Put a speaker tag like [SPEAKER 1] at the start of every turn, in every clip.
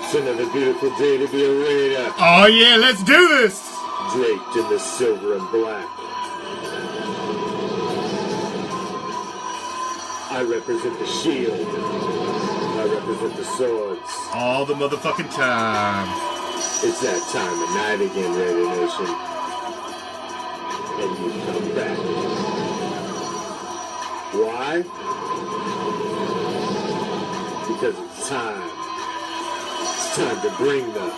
[SPEAKER 1] It's another beautiful day to be a Raider.
[SPEAKER 2] Oh yeah, let's do this!
[SPEAKER 1] Draped in the silver and black. I represent the shield. I represent the swords.
[SPEAKER 2] All the motherfucking time.
[SPEAKER 1] It's that time of night again, Raider Nation. And you come back. Why? Because it's time. It's time to bring the...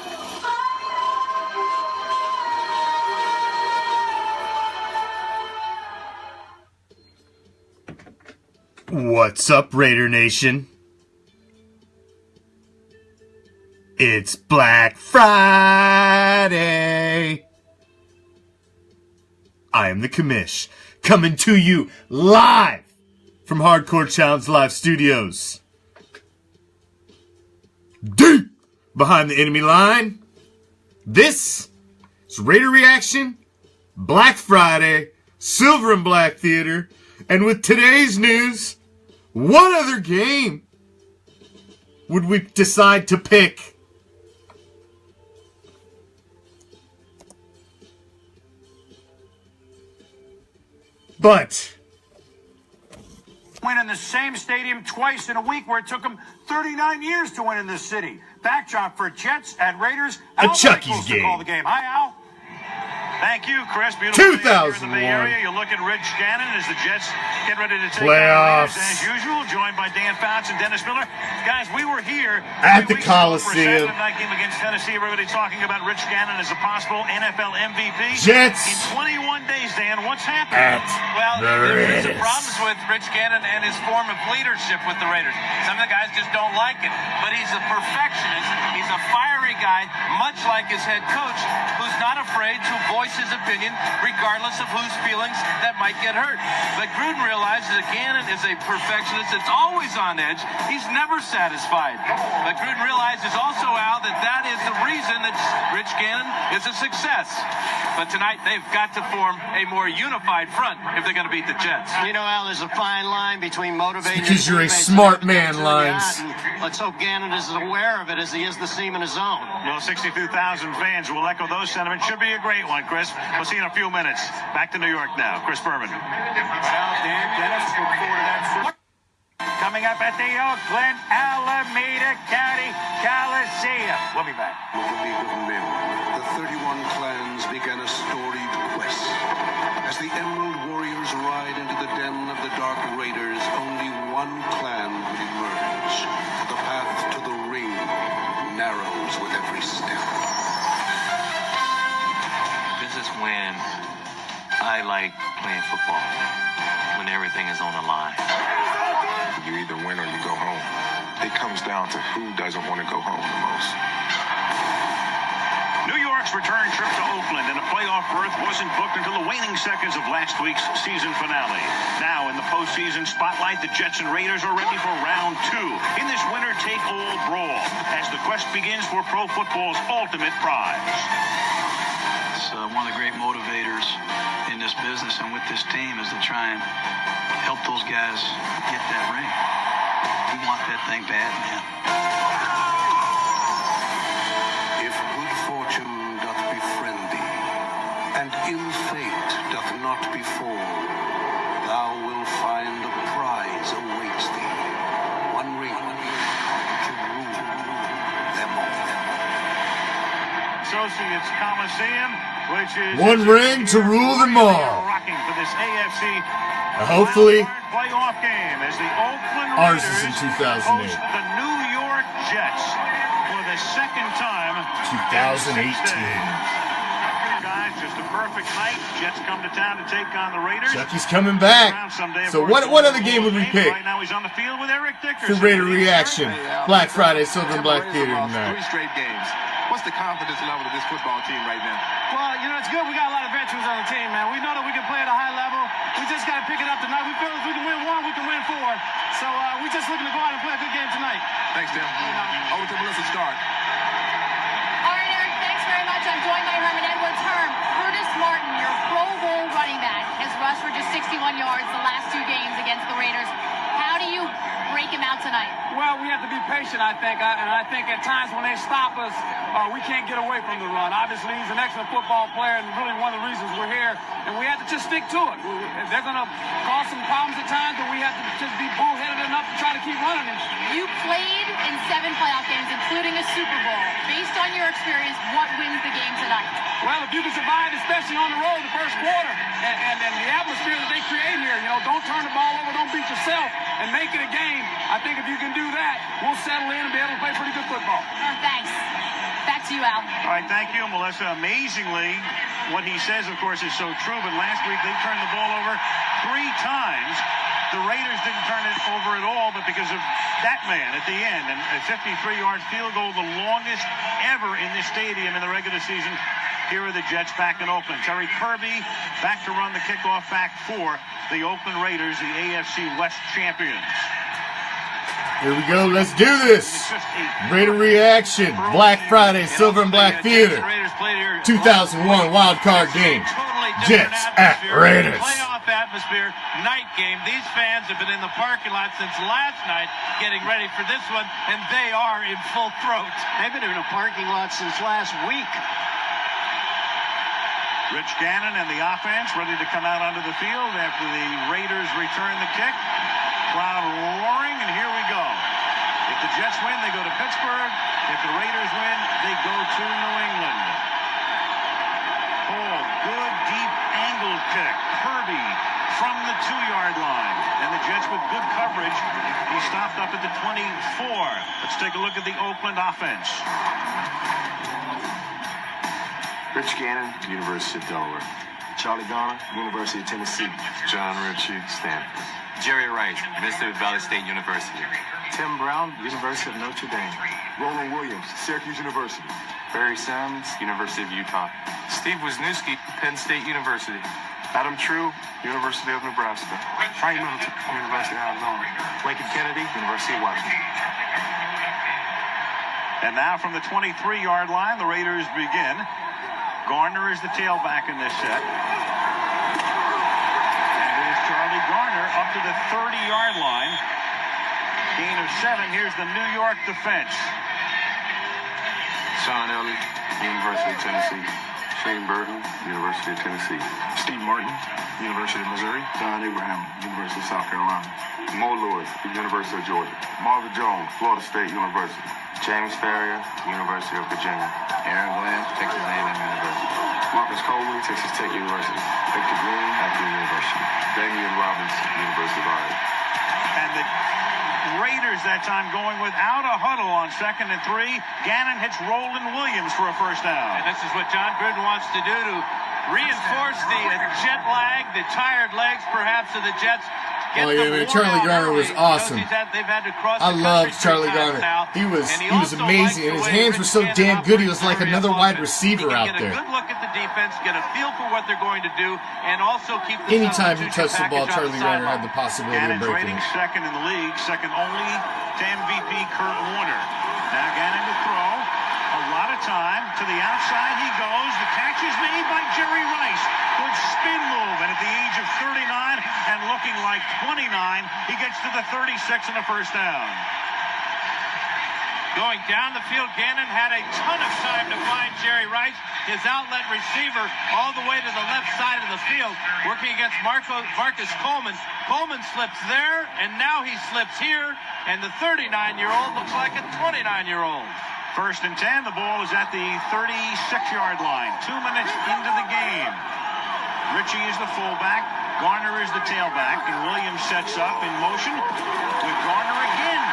[SPEAKER 2] What's up, Raider Nation? It's Black Friday! I am the Commish, coming to you live from Hardcore Challenge Live Studios. Deep behind the enemy line, this is Raider Reaction, Black Friday, Silver and Black Theater, and with today's news, what other game would we decide to pick? But
[SPEAKER 3] win in the same stadium twice in a week where it took them 39 years to win in this city. Backdrop for Jets and Raiders.
[SPEAKER 2] A Chucky's game.
[SPEAKER 3] Call the game. Hi, Al. Thank you, Chris. Beautiful
[SPEAKER 2] 2001.
[SPEAKER 3] day here in the Bay Area. You look at Rich Gannon as the Jets get ready to take
[SPEAKER 2] Playoffs.
[SPEAKER 3] on the Raiders as usual, joined by Dan Fouts and Dennis Miller. Guys, we were here
[SPEAKER 2] at the
[SPEAKER 3] for a
[SPEAKER 2] Coliseum.
[SPEAKER 3] Saturday night game against Tennessee. Everybody talking about Rich Gannon as a possible NFL MVP.
[SPEAKER 2] Jets.
[SPEAKER 3] In 21 days, Dan, what's happened?
[SPEAKER 4] Well, there's some problems with Rich Gannon and his form of leadership with the Raiders. Some of the guys just don't like it. But he's a perfectionist. He's a fiery guy, much like his head coach, who's not afraid to voice his opinion, regardless of whose feelings that might get hurt. But Gruden realizes that Gannon is a perfectionist that's always on edge. He's never satisfied. But Gruden realizes also, Al, that is the reason that Rich Gannon is a success. But tonight, they've got to form a more unified front if they're going to beat the Jets.
[SPEAKER 5] You know, Al, there's a fine line between motivating...
[SPEAKER 2] Because you're a smart man, Lines.
[SPEAKER 5] Let's hope Gannon is as aware of it as he is the seam in his zone.
[SPEAKER 3] Well, 62,000 fans will echo those sentiments. Should be a great one, Chris. We'll see you in a few minutes. Back to New York now. Chris Berman. Well, Dan, Dennis, look forward to that. Coming up at the Oakland Alameda County Coliseum. We'll be back.
[SPEAKER 6] With the League of Men, the 31 clans began a storied quest. As the Emerald Warriors ride into the den of the Dark Raiders, only one clan would emerge. For the path to the ring narrows with every step.
[SPEAKER 4] This is when I like playing football, when everything is on the line.
[SPEAKER 7] You either win or you go home. It comes down to who doesn't want to go home the most.
[SPEAKER 3] New York's return trip to Oakland and a playoff berth wasn't booked until the waning seconds of last week's season finale. Now in the postseason spotlight, the Jets and Raiders are ready for round 2 in this winner-take-all brawl as the quest begins for pro football's ultimate prize.
[SPEAKER 8] It's one of the great motivators in this business and with this team is to try and help those guys get that ring. We want that thing bad, man.
[SPEAKER 6] If good fortune doth befriend thee, and ill fate doth not befall, thou wilt find a prize awaits thee, one ring to rule them all.
[SPEAKER 3] Associates Coliseum, which is
[SPEAKER 2] one ring to rule them all.
[SPEAKER 3] Rocking for this AFC
[SPEAKER 2] Hopefully,
[SPEAKER 3] playoff game as the Oakland
[SPEAKER 2] ours
[SPEAKER 3] Raiders
[SPEAKER 2] is in 2008.
[SPEAKER 3] host the New York Jets for the second time.
[SPEAKER 2] 2018.
[SPEAKER 3] Guys, just a perfect night. Jets come to town to take on the Raiders.
[SPEAKER 2] Chucky's coming back. So what other game would we pick
[SPEAKER 3] Right now he's on the field with Eric
[SPEAKER 2] for
[SPEAKER 3] Dickerson.
[SPEAKER 2] Raider Reaction? Black Friday, Silver and Black Theater tonight.
[SPEAKER 7] 3 straight games. What's the confidence level of this football team right now?
[SPEAKER 5] Well, you know, it's good. We got a lot of veterans on the team, man. We know that we can play at a high level. We just got to pick it up tonight. We feel if we can win 1, we can win 4. So we're just looking to go out and play a good game tonight.
[SPEAKER 7] Thanks, Tim. Over to Melissa Stark.
[SPEAKER 9] All right, Eric, thanks very much. I'm joined by Herman Edwards. Herm, Curtis Martin, your Pro Bowl running back, has rushed for just 61 yards the last 2 games against the Raiders. How do you break him out tonight?
[SPEAKER 5] Well, we have to be patient, I think. And I think at times when they stop us, we can't get away from the run. Obviously, he's an excellent football player and really one of the reasons we're here. And we have to just stick to it. They're going to cause some problems at times, but we have to just be bullheaded enough to try to keep running him.
[SPEAKER 9] You played in 7 playoff games, including a Super Bowl. Based on your experience, what wins the game tonight?
[SPEAKER 5] Well, if you can survive, especially on the road the first quarter, and the atmosphere that they create here, don't turn the ball over, don't beat yourself, and make it a game. I think if you can do that, we'll settle in and be able to play pretty good football.
[SPEAKER 9] Thanks. Back to you, Al.
[SPEAKER 3] All right, thank you, Melissa. Amazingly, what he says, of course, is so true, but last week they turned the ball over 3 times. The Raiders didn't turn it over at all, but because of that man at the end, and a 53-yard field goal, the longest ever in this stadium in the regular season. Here are the Jets back in Oakland. Terry Kirby back to run the kickoff back for the Oakland Raiders, the AFC West champions.
[SPEAKER 2] Here we go. Let's do this. Raider reaction. Black Friday, Silver and Black Theater. 2001 wild card game. Jets at Raiders.
[SPEAKER 4] Playoff atmosphere, night game. These fans have been in the parking lot since last night getting ready for this one, and they are in full throat.
[SPEAKER 8] They've been in a parking lot since last week.
[SPEAKER 3] Rich Gannon and the offense ready to come out onto the field after the Raiders return the kick. Crowd roaring, and here we go. If the Jets win, they go to Pittsburgh. If the Raiders win, they go to New England. Oh, good deep angle kick. Kirby from the 2-yard line. And the Jets with good coverage. He stopped up at the 24. Let's take a look at the Oakland offense.
[SPEAKER 7] Rich Gannon, University of Delaware. Charlie Garner, University of Tennessee. John Ritchie, Stanford.
[SPEAKER 10] Jerry Rice, Mississippi Valley State University.
[SPEAKER 7] Tim Brown, University of Notre Dame. Roland Williams, Syracuse University.
[SPEAKER 10] Barry Sims, University of Utah. Steve Wisniewski, Penn State University.
[SPEAKER 7] Adam True, University of Nebraska. Frank Middleton, University of Arizona. Lincoln Kennedy, University of Washington.
[SPEAKER 3] And now from the 23-yard line, the Raiders begin. Garner is the tailback in this set. And it is Charlie Garner up to the 30-yard line. Gain of 7. Here's the New York defense.
[SPEAKER 7] Sean Elliott, University of Tennessee. Shane Burton, University of Tennessee. Steve Martin, University of Missouri. Don Abraham, University of South Carolina. Mo Lewis, University of Georgia. Marvin Jones, Florida State University.
[SPEAKER 10] James Farrier, University of Virginia. Aaron Glenn, Texas A&M University.
[SPEAKER 7] Marcus Coleman, Texas Tech University. Victor Green, Akron University. Damian Robbins, University of Iowa.
[SPEAKER 3] And the Raiders that time going without a huddle on 2nd and 3. Gannon hits Roland Williams for a first down.
[SPEAKER 4] And this is what John Gruden wants to do to reinforce the jet lag, the tired legs perhaps of the Jets.
[SPEAKER 2] Oh yeah, man, Charlie Garner was awesome. I loved Charlie Garner. He was amazing, and his hands were so damn good. He was like another wide receiver out there.
[SPEAKER 4] Get a good look at the defense, get a feel for what they're going to do, and also keep the
[SPEAKER 2] anytime he touched the ball, Charlie Garner had the possibility of breaking it.
[SPEAKER 3] Second in the league, second only to MVP Kurt Warner. Now Gannon to throw. A lot of time to the outside he goes. The catch is made by Jerry Rice. Good spin move, and at the age of 39 and looking like 29, he gets to the 36 and a first down.
[SPEAKER 4] Going down the field, Gannon had a ton of time to find Jerry Rice, his outlet receiver, all the way to the left side of the field, working against Marcus Coleman. Coleman slips there, and now he slips here, and the 39-year-old looks like a 29-year-old.
[SPEAKER 3] 1st and 10, the ball is at the 36-yard line. 2 minutes into the game. Ritchie is the fullback. Garner is the tailback. And Williams sets up in motion with Garner again.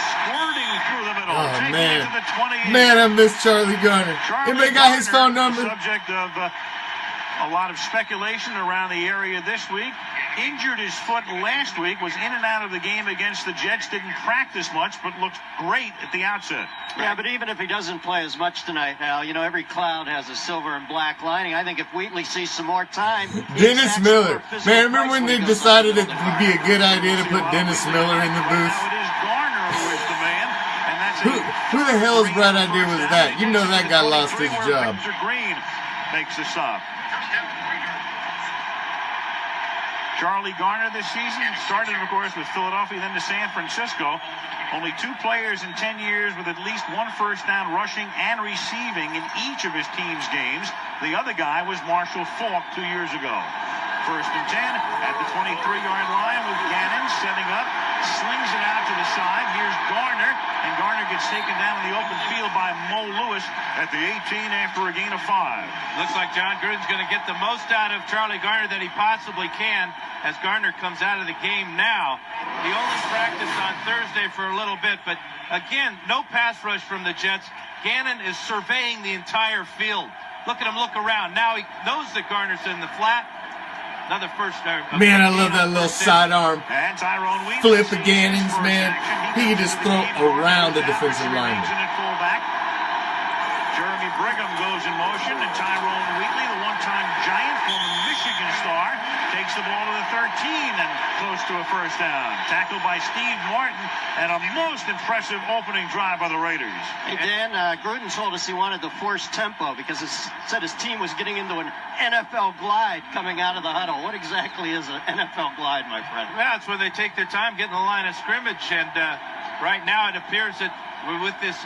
[SPEAKER 3] Squirting through the middle.
[SPEAKER 2] Oh,
[SPEAKER 3] taking
[SPEAKER 2] man.
[SPEAKER 3] it to the 28.
[SPEAKER 2] Man, I miss Charlie Garner. Anybody got his phone number?
[SPEAKER 3] The subject of a lot of speculation around the area this week. Injured his foot last week, was in and out of the game against the Jets, didn't practice much, but looked great at the outset.
[SPEAKER 8] Yeah, but even if he doesn't play as much tonight, Al, every cloud has a silver and black lining. I think if Wheatley sees some more time...
[SPEAKER 2] Dennis Miller. Man, remember when they decided it would be a good idea to put Dennis Miller in the booth?
[SPEAKER 3] Now it is Garner who is the man, and that's
[SPEAKER 2] Who the hell's bright idea was that? You know that guy lost his job.
[SPEAKER 3] Green makes the stop. Charlie Garner this season started, of course, with Philadelphia, then to San Francisco. Only 2 players in 10 years with at least 1 first down rushing and receiving in each of his team's games. The other guy was Marshall Faulk 2 years ago. 1st and 10 at the 23-yard line with Gannon setting up, slings it out to the side. Here's Garner, and Garner gets taken down in the open field by Mo Lewis at the 18 after a gain of 5.
[SPEAKER 4] Looks like John Gruden's going to get the most out of Charlie Garner that he possibly can as Garner comes out of the game now. He only practiced on Thursday for a little bit, but again, no pass rush from the Jets. Gannon is surveying the entire field. Look at him look around. Now he knows that Garner's in the flat. Another first
[SPEAKER 2] man, I love that little sidearm flip of Gannon's, man. He can just throw around the defensive lineman.
[SPEAKER 3] Jeremy Brigham goes in motion, and Tyrone Wheatley, the one-time Giant, former Michigan star, takes the ball to the 13 and close to a first down. Tackled by Steve Martin, and a most impressive opening drive by the Raiders.
[SPEAKER 11] Hey, Dan, Gruden told us he wanted to force tempo because he said his team was getting into an NFL glide coming out of the huddle. What exactly is an NFL glide, my friend?
[SPEAKER 4] Well, it's where they take their time getting the line of scrimmage, and right now it appears that with this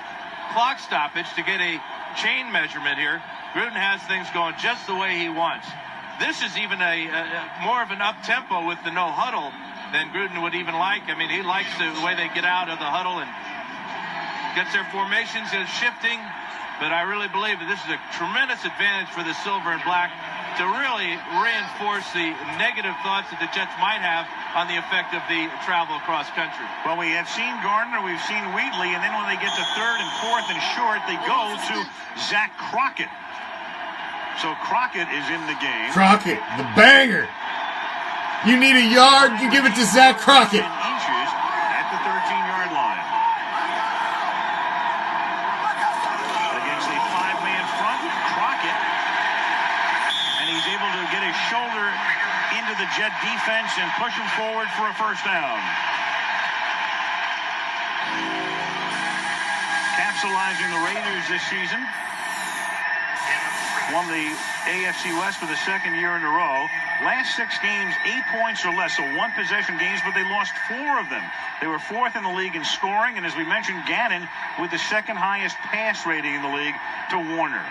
[SPEAKER 4] clock stoppage to get a chain measurement here, Gruden has things going just the way he wants. This is even a more of an up-tempo with the no huddle than Gruden would even like. I mean, he likes the way they get out of the huddle and gets their formations and shifting. But I really believe that this is a tremendous advantage for the silver and black to really reinforce the negative thoughts that the Jets might have on the effect of the travel across country.
[SPEAKER 3] Well, we have seen Gardner, we've seen Wheatley, and then when they get to 3rd and 4th and short, they go to Zach Crockett. So Crockett is in the game.
[SPEAKER 2] Crockett, the banger. You need a yard, you give it to Zach Crockett.
[SPEAKER 3] Inches at the 13-yard line. Against a 5-man front, Crockett. And he's able to get his shoulder into the Jet defense and push him forward for a first down. Capsulizing the Raiders this season. Won the AFC West for the 2nd year in a row. Last 6 games, 8 points or less, so 1-possession games, but they lost 4 of them. They were 4th in the league in scoring, and as we mentioned, Gannon with the 2nd highest pass rating in the league to Warner.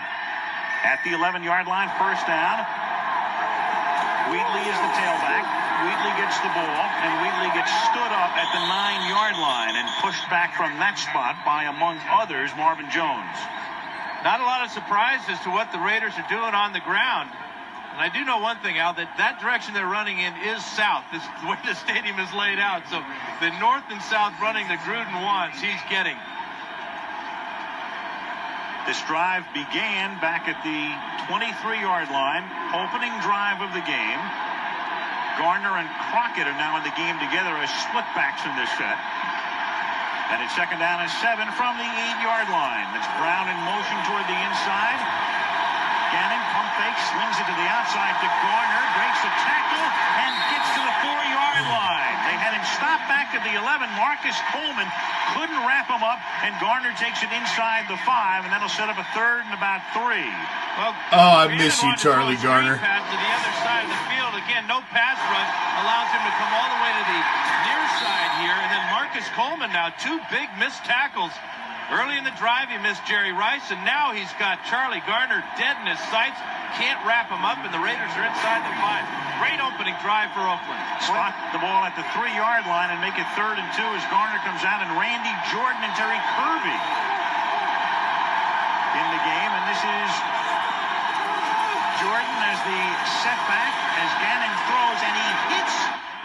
[SPEAKER 3] At the 11-yard line, first down. Wheatley is the tailback. Wheatley gets the ball, and Wheatley gets stood up at the 9-yard line and pushed back from that spot by, among others, Marvin Jones.
[SPEAKER 4] Not a lot of surprise as to what the Raiders are doing on the ground. And I do know one thing, Al, that direction they're running in is south. This is the way the stadium is laid out. So the north and south running that Gruden wants, he's getting.
[SPEAKER 3] This drive began back at the 23-yard line, opening drive of the game. Garner and Crockett are now in the game together as split-backs in this set. And it's 2nd down and 7 from the 8-yard line. That's Brown in motion toward the inside. Gannon pump fake, slings it to the outside to Garner, breaks a tackle, and gets to the 4-yard line. They had him stopped back at the 11. Marcus Coleman couldn't wrap him up, and Garner takes it inside the 5, and that'll set up a 3rd and about 3.
[SPEAKER 4] Well,
[SPEAKER 2] I miss you, Charlie Garner.
[SPEAKER 4] Pass to the other side of the field. Again, no pass rush allows him to come all the way to the near side here, and then Marcus Coleman now 2 big missed tackles. Early in the drive, he missed Jerry Rice, and now he's got Charlie Garner dead in his sights. Can't wrap him up, and the Raiders are inside the 5. Great opening drive for Oakland.
[SPEAKER 3] Spot the ball at the 3-yard line and make it 3rd and 2 as Garner comes out, and Randy Jordan and Terry Kirby in the game, and this is Jordan as the setback as Gannon throws, and he hits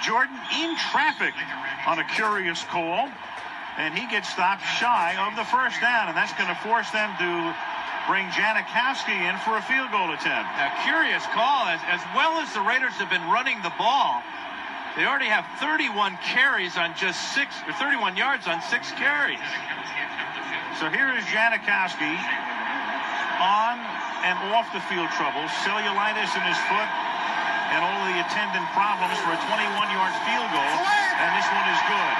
[SPEAKER 3] Jordan in traffic on a curious call. And he gets stopped shy of the first down, and that's going to force them to bring Janikowski in for a field goal attempt.
[SPEAKER 4] A curious call, as well as the Raiders have been running the ball. They already have 31 carries on just 31 yards on 6 carries.
[SPEAKER 3] So here is Janikowski on and off the field trouble, cellulitis in his foot, and all the attendant problems for a 21-yard field goal, and this one is good.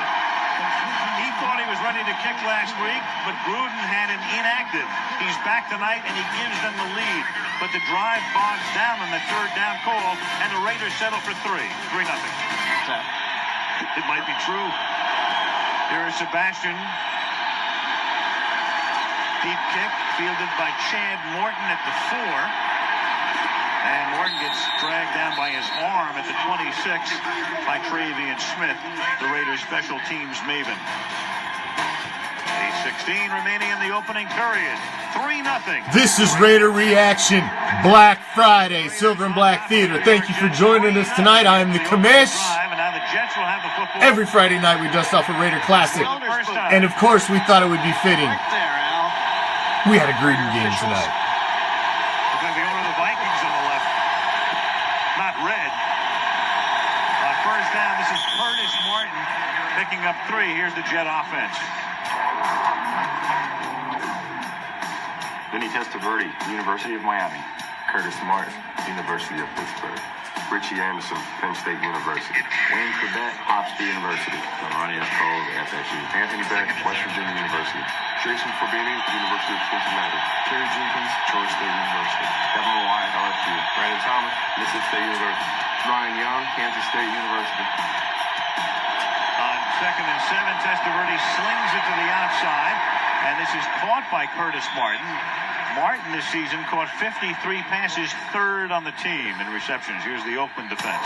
[SPEAKER 3] He thought he was ready to kick last week, but Gruden had him inactive. He's back tonight, and he gives them the lead. But the drive bogs down on the third down call, and the Raiders settle for 3-0. It might be true. Here is Sebastian. Deep kick, fielded by Chad Morton at the 4. And Morton gets dragged down by his arm at the 26 by Travian Smith, the Raiders special teams maven. 8:16 remaining in the opening period. 3-0.
[SPEAKER 2] This is Raider Reaction, Black Friday, Silver and Black Theater. Thank you for joining us tonight. I am the Commish. Every Friday night we dust off a Raider classic. And of course we thought it would be fitting. We had a Gruden game tonight.
[SPEAKER 3] Looks like the owner of the Vikings on the left. Not red. On first down, this is Curtis Martin picking up 3. Here's the Jet offense.
[SPEAKER 7] Vinny Testaverde, University of Miami. Curtis Martin, University of Pittsburgh. Richie Anderson, Penn State University. Wayne Corbett, Hofstra University. Ronnie S. Cole, FSU. Anthony Beck, West Virginia University. Jason Forbini, University of Cincinnati. Terry Jenkins, Georgia State University. Kevin Wyatt, LSU. Brandon Thomas, Mississippi State University. Ryan Young, Kansas State University.
[SPEAKER 3] On 2nd and 7, Testaverde slings it to the outside, and this is caught by Curtis Martin. Martin this season caught 53 passes, 3rd on the team in receptions. Here's the Oakland defense.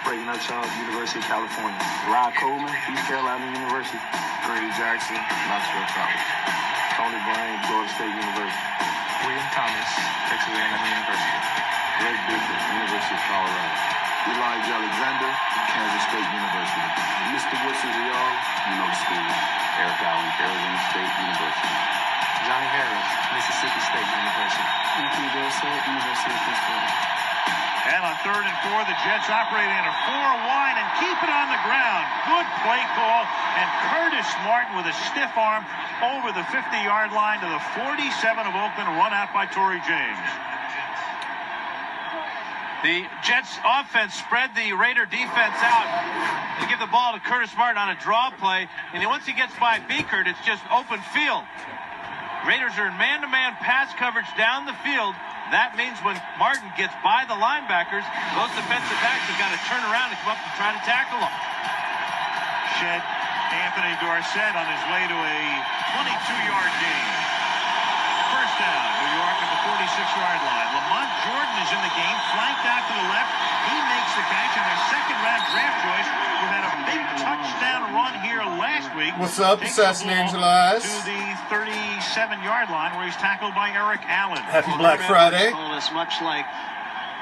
[SPEAKER 7] Brady Nutshall, University of California. Rod Coleman, East Carolina University. Grady Jackson, Knoxville College. Tony Bryan, Florida State University. William Thomas, Texas A&M University. Greg Bishop, University of Colorado. Elijah Alexander, Kansas State University. Mr. Woodson Young, School. Eric Allen, Arizona State University. Johnny Harris, Mississippi State University. E.P. Wilson, University of Pittsburgh.
[SPEAKER 3] And on 3rd and 4, the Jets operating in a 4 wide and keep it on the ground. Good play call, and Curtis Martin with a stiff arm over the 50-yard line to the 47 of Oakland, run out by Torrey James.
[SPEAKER 4] The Jets offense spread the Raider defense out. They give the ball to Curtis Martin on a draw play, and then once he gets by Beekert, it's just open field. Raiders are in man-to-man pass coverage down the field. That means when Martin gets by the linebackers, those defensive backs have got to turn around and come up and try to tackle him.
[SPEAKER 3] Shed Anthony Dorsett on his way to a 22-yard gain. First down, New York at the 46-yard line. Lamont Jordan is in the game, flanked out to the left. He makes the catch, and their second-round draft choice, who had a big touchdown run here last week.
[SPEAKER 2] What's up, Assassin Angel Eyes?
[SPEAKER 3] To the 37-yard line, where he's tackled by Eric Allen.
[SPEAKER 2] Happy Black Friday.
[SPEAKER 11] Much like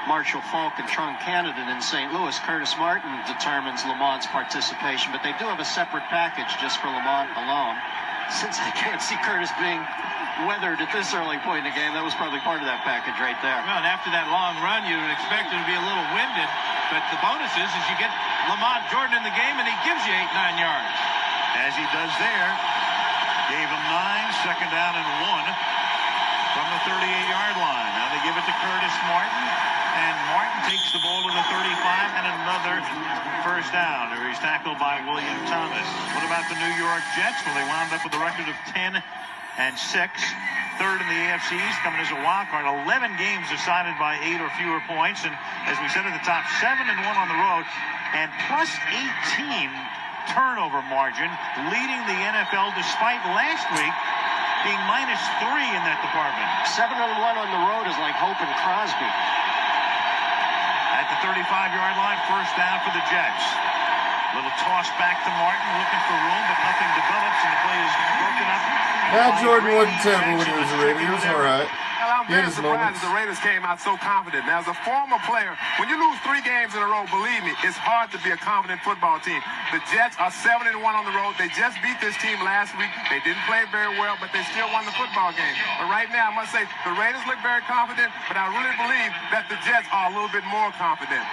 [SPEAKER 11] Marshall Falk and Trung Canada in St. Louis, Curtis Martin determines Lamont's participation, but they do have a separate package just for Lamont alone. Since I can't see Curtis being weathered at this early point in the game, that was probably part of that package right there.
[SPEAKER 4] Well, and after that long run, you would expect him to be a little winded, but the bonus is you get Lamont Jordan in the game, and he gives you 8-9 yards.
[SPEAKER 3] As he does there, gave him 9, second down and 1 from the 38-yard line. Now they give it to Curtis Martin, and Martin takes the ball to the 35 and another first down, where he's tackled by William Thomas. What about the New York Jets? Well, they wound up with a record of 10-6, 3rd in the AFC East, coming as a wild card. 11 games decided by 8 or fewer points, and as we said at the top, 7-1 on the road, and plus 18 turnover margin, leading the NFL despite last week being -3 in that department.
[SPEAKER 11] 7-1 on the road is like Hope and Crosby.
[SPEAKER 3] At the 35-yard line, first down for the Jets. Little toss back to Martin, looking for room, but nothing develops, and the play is broken up.
[SPEAKER 2] Yeah, Jordan wasn't terrible when he was a Raider. He was all right.
[SPEAKER 12] I'm very surprised that the Raiders came out so confident. Now, as a former player, when you lose 3 games in a row, believe me, it's hard to be a confident football team. The Jets are 7-1 on the road. They just beat this team last week. They didn't play very well, but they still won the football game. But right now, I must say, the Raiders look very confident, but I really believe that the Jets are a little bit more confident.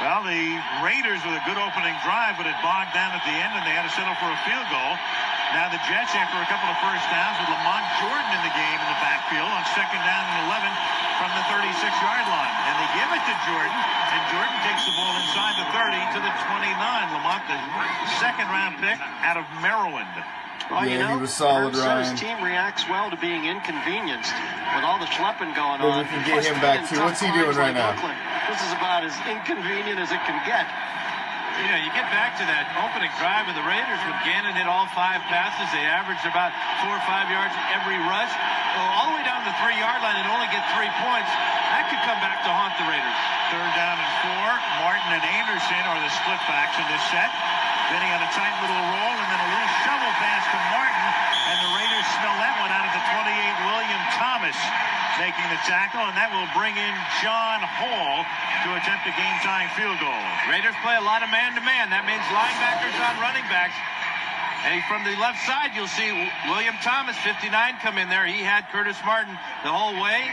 [SPEAKER 3] Well, the Raiders with a good opening drive, but it bogged down at the end, and they had to settle for a field goal. Now the Jets, after a couple of first downs, with Lamont Jordan in the game in the backfield on second down and 11 from the 36-yard line. And they give it to Jordan, and Jordan takes the ball inside the 30 to the 29. Lamont, the second-round pick out of Maryland.
[SPEAKER 11] Well,
[SPEAKER 2] Yeah,
[SPEAKER 11] you know,
[SPEAKER 2] he was solid,
[SPEAKER 11] Herb said
[SPEAKER 2] Ryan.
[SPEAKER 11] his team reacts well to being inconvenienced with all the schlepping going
[SPEAKER 2] Maybe
[SPEAKER 11] on.
[SPEAKER 2] we can get him back, too. What's he doing right now?
[SPEAKER 11] Oakland. This is about as inconvenient as it can get.
[SPEAKER 4] You know, you get back to that opening drive of the Raiders when Gannon hit all 5 passes. They averaged about 4 or 5 yards every rush. Well, all the way down to the 3-yard line and only get 3 points. That could come back to haunt the Raiders.
[SPEAKER 3] 3rd down and 4. Martin and Anderson are the split backs in this set. Benny on a tight little roll, and then a little shovel pass to Martin, and the Raiders smell that one out of the 28. William Thomas making the tackle, and that will bring in John Hall to attempt a game-tying field goal.
[SPEAKER 4] Raiders play a lot of man-to-man. That means linebackers on running backs. And from the left side, you'll see William Thomas, 59, come in there. He had Curtis Martin the whole way.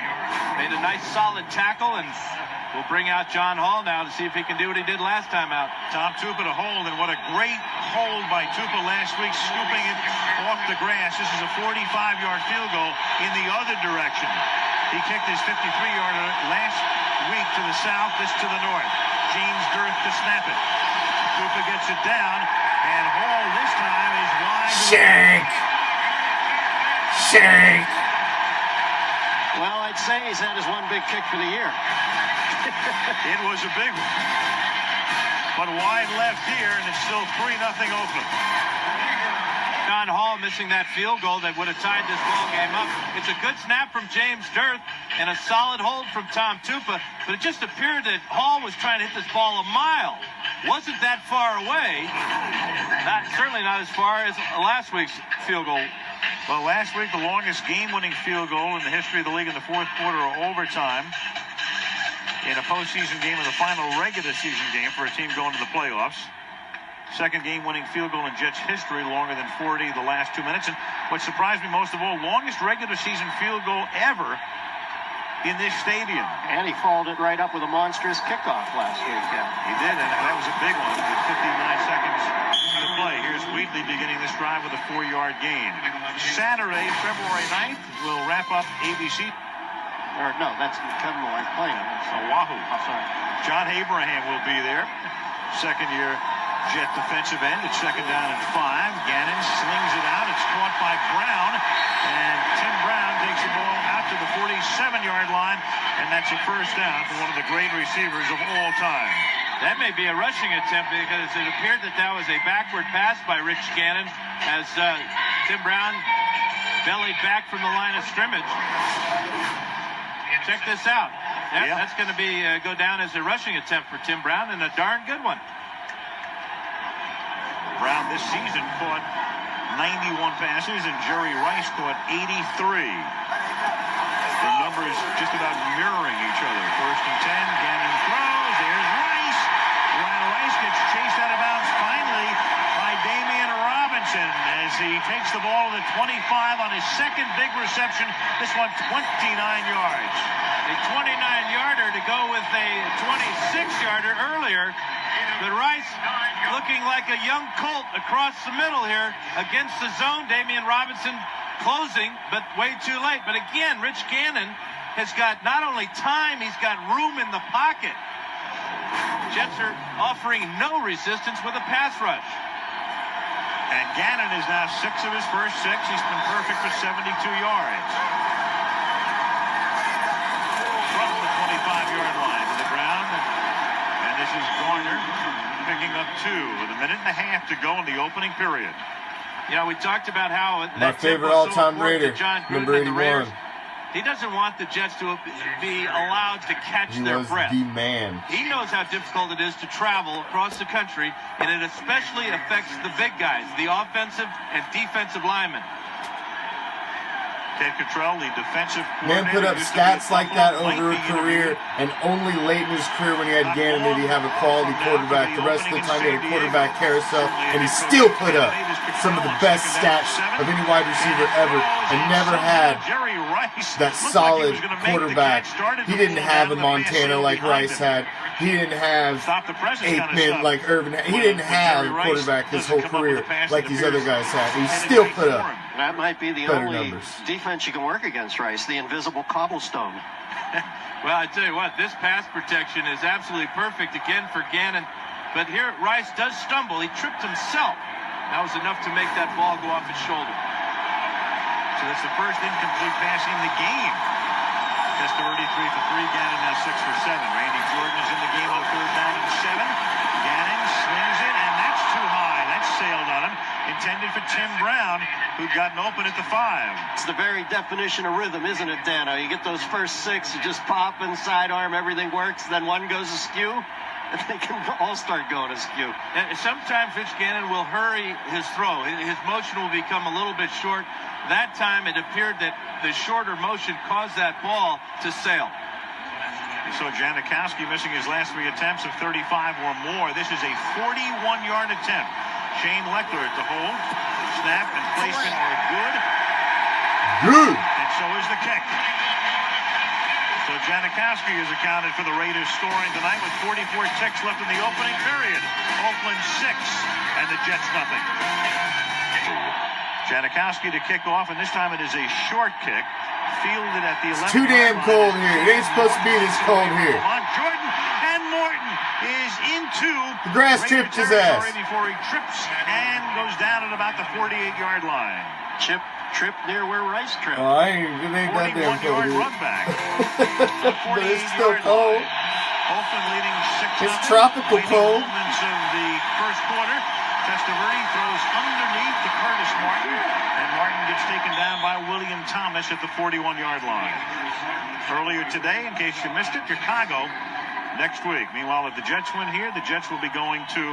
[SPEAKER 4] Made a nice, solid tackle, and we'll bring out John Hall now to see if he can do what he did last time out.
[SPEAKER 3] Tom Tupa to hold, and what a great hold by Tupa last week, scooping it off the grass. This is a 45-yard field goal in the other direction. He kicked his 53-yarder last week to the south, this to the north. James Girth to snap it. Tupa gets it down, and Hall this time is wide.
[SPEAKER 2] Shank! Shank!
[SPEAKER 11] Well, I'd say he's had his one big kick for the year.
[SPEAKER 3] It was a big one. But wide left here, and it's still 3-0 Oakland.
[SPEAKER 4] John Hall missing that field goal that would have tied this ball game up. It's a good snap from James Girth and a solid hold from Tom Tupa, but it just appeared that Hall was trying to hit this ball a mile. Wasn't that far away. Certainly not as far as last week's field goal.
[SPEAKER 3] Well, last week, the longest game-winning field goal in the history of the league in the 4th quarter or overtime in a postseason game of the final regular season game for a team going to the playoffs. Second game-winning field goal in Jets history, longer than 40 the last 2 minutes. And what surprised me most of all, longest regular season field goal ever in this stadium.
[SPEAKER 11] And he followed it right up with a monstrous kickoff last weekend.
[SPEAKER 3] He did, and that was a big one with 59 seconds to play. Here's Wheatley beginning this drive with a 4-yard gain. Saturday, February 9th, we'll wrap up ABC.
[SPEAKER 11] Or no, that's Kevin Moore playing.
[SPEAKER 3] Oahu.
[SPEAKER 11] Oh, sorry.
[SPEAKER 3] John Abraham will be there. Second-year Jet defensive end. It's 2nd down and 5. Gannon slings it out. It's caught by Brown. And Tim Brown takes the ball out to the 47-yard line. And that's a 1st down for one of the great receivers of all time.
[SPEAKER 4] That may be a rushing attempt because it appeared that that was a backward pass by Rich Gannon as Tim Brown bellied back from the line of scrimmage. Check this out. That's going to be go down as a rushing attempt for Tim Brown, and a darn good one.
[SPEAKER 3] Brown this season caught 91 passes, and Jerry Rice caught 83. The numbers just about mirroring each other. 1st and 10, Gannon throws. There's Rice. Rice gets chased out of bounds finally by Damian Robinson as he takes the ball to the 25 on his second big reception. This one 29 yards.
[SPEAKER 4] A 29-yarder to go with a 26-yarder earlier. But Rice looking like a young colt across the middle here against the zone. Damian Robinson closing, but way too late. But again, Rich Gannon has got not only time, he's got room in the pocket. Jets are offering no resistance with a pass rush.
[SPEAKER 3] And Gannon is now 6 of his first 6. He's been perfect for 72 yards. From the 25-yard line to the ground. And this is Garner picking up 2 with a minute and a half to go in the opening period.
[SPEAKER 4] You know, we talked about how
[SPEAKER 2] my favorite all-time Raider, number 81.
[SPEAKER 4] He doesn't want the Jets to be allowed to catch their breath.
[SPEAKER 2] He was the man.
[SPEAKER 4] He knows how difficult it is to travel across the country, and it especially affects the big guys, the offensive and defensive linemen.
[SPEAKER 3] Ted Cottrell, the defensive
[SPEAKER 2] man, put up stats like that over a career, and only late in his career when he had Gannon did he have a quality quarterback. The rest of the time he had a quarterback carousel, and he still put up some of the best stats of any wide receiver ever, and never had that solid quarterback. He didn't have a Montana like Rice had. He didn't have Aikman like Irvin had. He didn't have a quarterback his whole career like these other guys had. He still put up
[SPEAKER 11] that might be the
[SPEAKER 2] better
[SPEAKER 11] only
[SPEAKER 2] numbers.
[SPEAKER 11] Defense you can work against Rice, the invisible cobblestone.
[SPEAKER 4] Well, I tell you what, this pass protection is absolutely perfect again for Gannon. But here, Rice does stumble. He tripped himself. That was enough to make that ball go off his shoulder.
[SPEAKER 3] So that's the first incomplete pass in the game. Testaverde 3 for 3. Gannon now 6 for 7. Randy Jordan is in the game on 3rd down and 7. Gannon slings it, and that's too high. That's sailed on him. Intended for Tim Brown, who'd gotten open at the 5.
[SPEAKER 11] It's the very definition of rhythm, isn't it, Dano? You get those first 6, you just pop and sidearm, everything works, then one goes askew, and they can all start going askew.
[SPEAKER 4] And sometimes Rich Gannon will hurry his throw. His motion will become a little bit short. That time it appeared that the shorter motion caused that ball to sail.
[SPEAKER 3] You saw Janikowski missing his last 3 attempts of 35 or more. This is a 41-yard attempt. Shane Leckler at the hold. Snap and placement are good.
[SPEAKER 2] Good.
[SPEAKER 3] And so is the kick. So Janikowski is accounted for the Raiders scoring tonight with 44 ticks left in the opening period. Oakland 6 and the Jets nothing. Janikowski to kick off, and this time it is a short kick. Fielded at the 11th.
[SPEAKER 2] It's too damn cold here. It ain't supposed to be this cold here.
[SPEAKER 3] Jordan and Morton is into
[SPEAKER 2] the grass tripped his ass
[SPEAKER 3] before he trips and goes down at about the 48-yard line.
[SPEAKER 11] Trip near where Rice tripped.
[SPEAKER 2] Oh, it ain't that damn cold here.
[SPEAKER 3] Run back.
[SPEAKER 2] But it's still cold.
[SPEAKER 3] Oakland leading 6-0.
[SPEAKER 2] It's tropical cold.
[SPEAKER 3] Moments of the first quarter. Testaverde throws underneath to Curtis Martin, and Martin gets taken down by William Thomas at the 41-yard line. Earlier today, in case you missed it, Chicago next week. Meanwhile, if the Jets win here, the Jets will be going to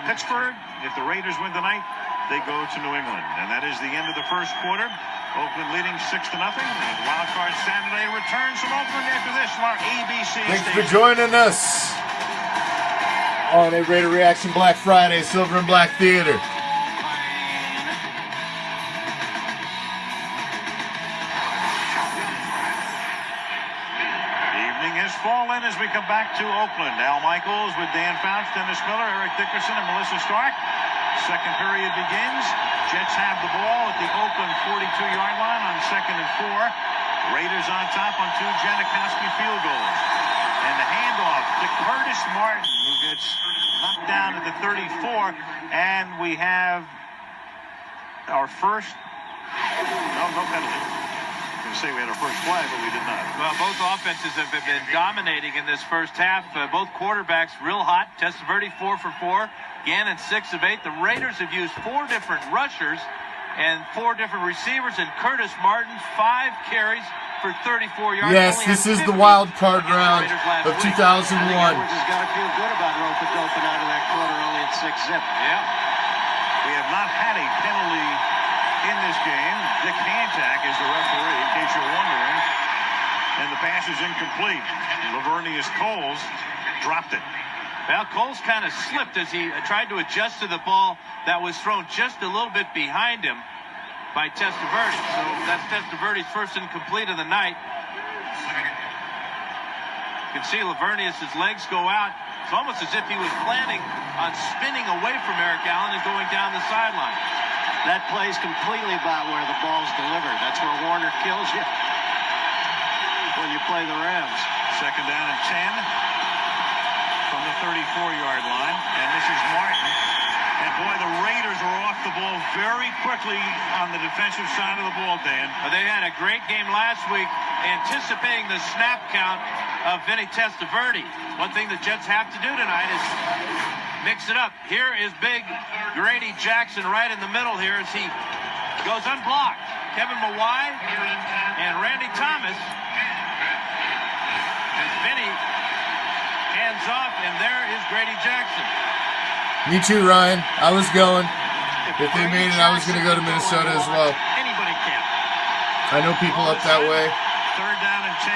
[SPEAKER 3] Pittsburgh. If the Raiders win tonight, they go to New England. And that is the end of the first quarter. Oakland leading 6-0. And Wild Card Saturday returns from Oakland after this from our ABC
[SPEAKER 2] Thanks
[SPEAKER 3] station.
[SPEAKER 2] for joining us on a Raider Reaction Black Friday, Silver and Black Theater.
[SPEAKER 3] Evening has fallen as we come back to Oakland. Al Michaels with Dan Fouts, Dennis Miller, Eric Dickerson, and Melissa Stark. Second period begins. Jets have the ball at the Oakland 42-yard line on 2nd and 4. Raiders on top on 2 Janikowski field goals. And the handoff to Curtis Martin, who gets knocked down at the 34. And we have our first, no penalty. I was going to say we had our first flag, but we did not.
[SPEAKER 4] Well, both offenses have been dominating in this first half. Both quarterbacks real hot. Testaverde 4 for 4. Gannon 6 of 8. The Raiders have used 4 different rushers and 4 different receivers. And Curtis Martin, 5 carries for 34 yards.
[SPEAKER 2] Yes, this is the wild card round of 2001.
[SPEAKER 11] Edwards has got to feel good about rope-a-doping out of that quarter only at 6-zip.
[SPEAKER 3] Yeah. We have not had a penalty in this game. Dick Hantak is the referee, in case you're wondering. And the pass is incomplete. Lavernius Coles dropped it.
[SPEAKER 4] Well, Coles kind of slipped as he tried to adjust to the ball that was thrown just a little bit behind him by Testaverde. So that's Testaverde's first incomplete of the night. You can see Lavernius' legs go out. It's almost as if he was planning on spinning away from Eric Allen and going down the sideline.
[SPEAKER 11] That plays completely about where the ball's delivered. That's where Warner kills you when you play the Rams.
[SPEAKER 3] 2nd down and 10 from the 34-yard line. And this is Martin. And boy, the Raiders are off the ball very quickly on the defensive side of the ball, Dan.
[SPEAKER 4] They had a great game last week, anticipating the snap count of Vinny Testaverde. One thing the Jets have to do tonight is mix it up. Here is big Grady Jackson right in the middle here as he goes unblocked. Kevin Mawai and Randy Thomas. And Vinny hands off, and there is Grady Jackson.
[SPEAKER 2] Me too, Ryan. I was going. If they made it, I was going to go to Minnesota as well.
[SPEAKER 11] Anybody can.
[SPEAKER 2] I know people up that way.
[SPEAKER 3] 3rd down and 10.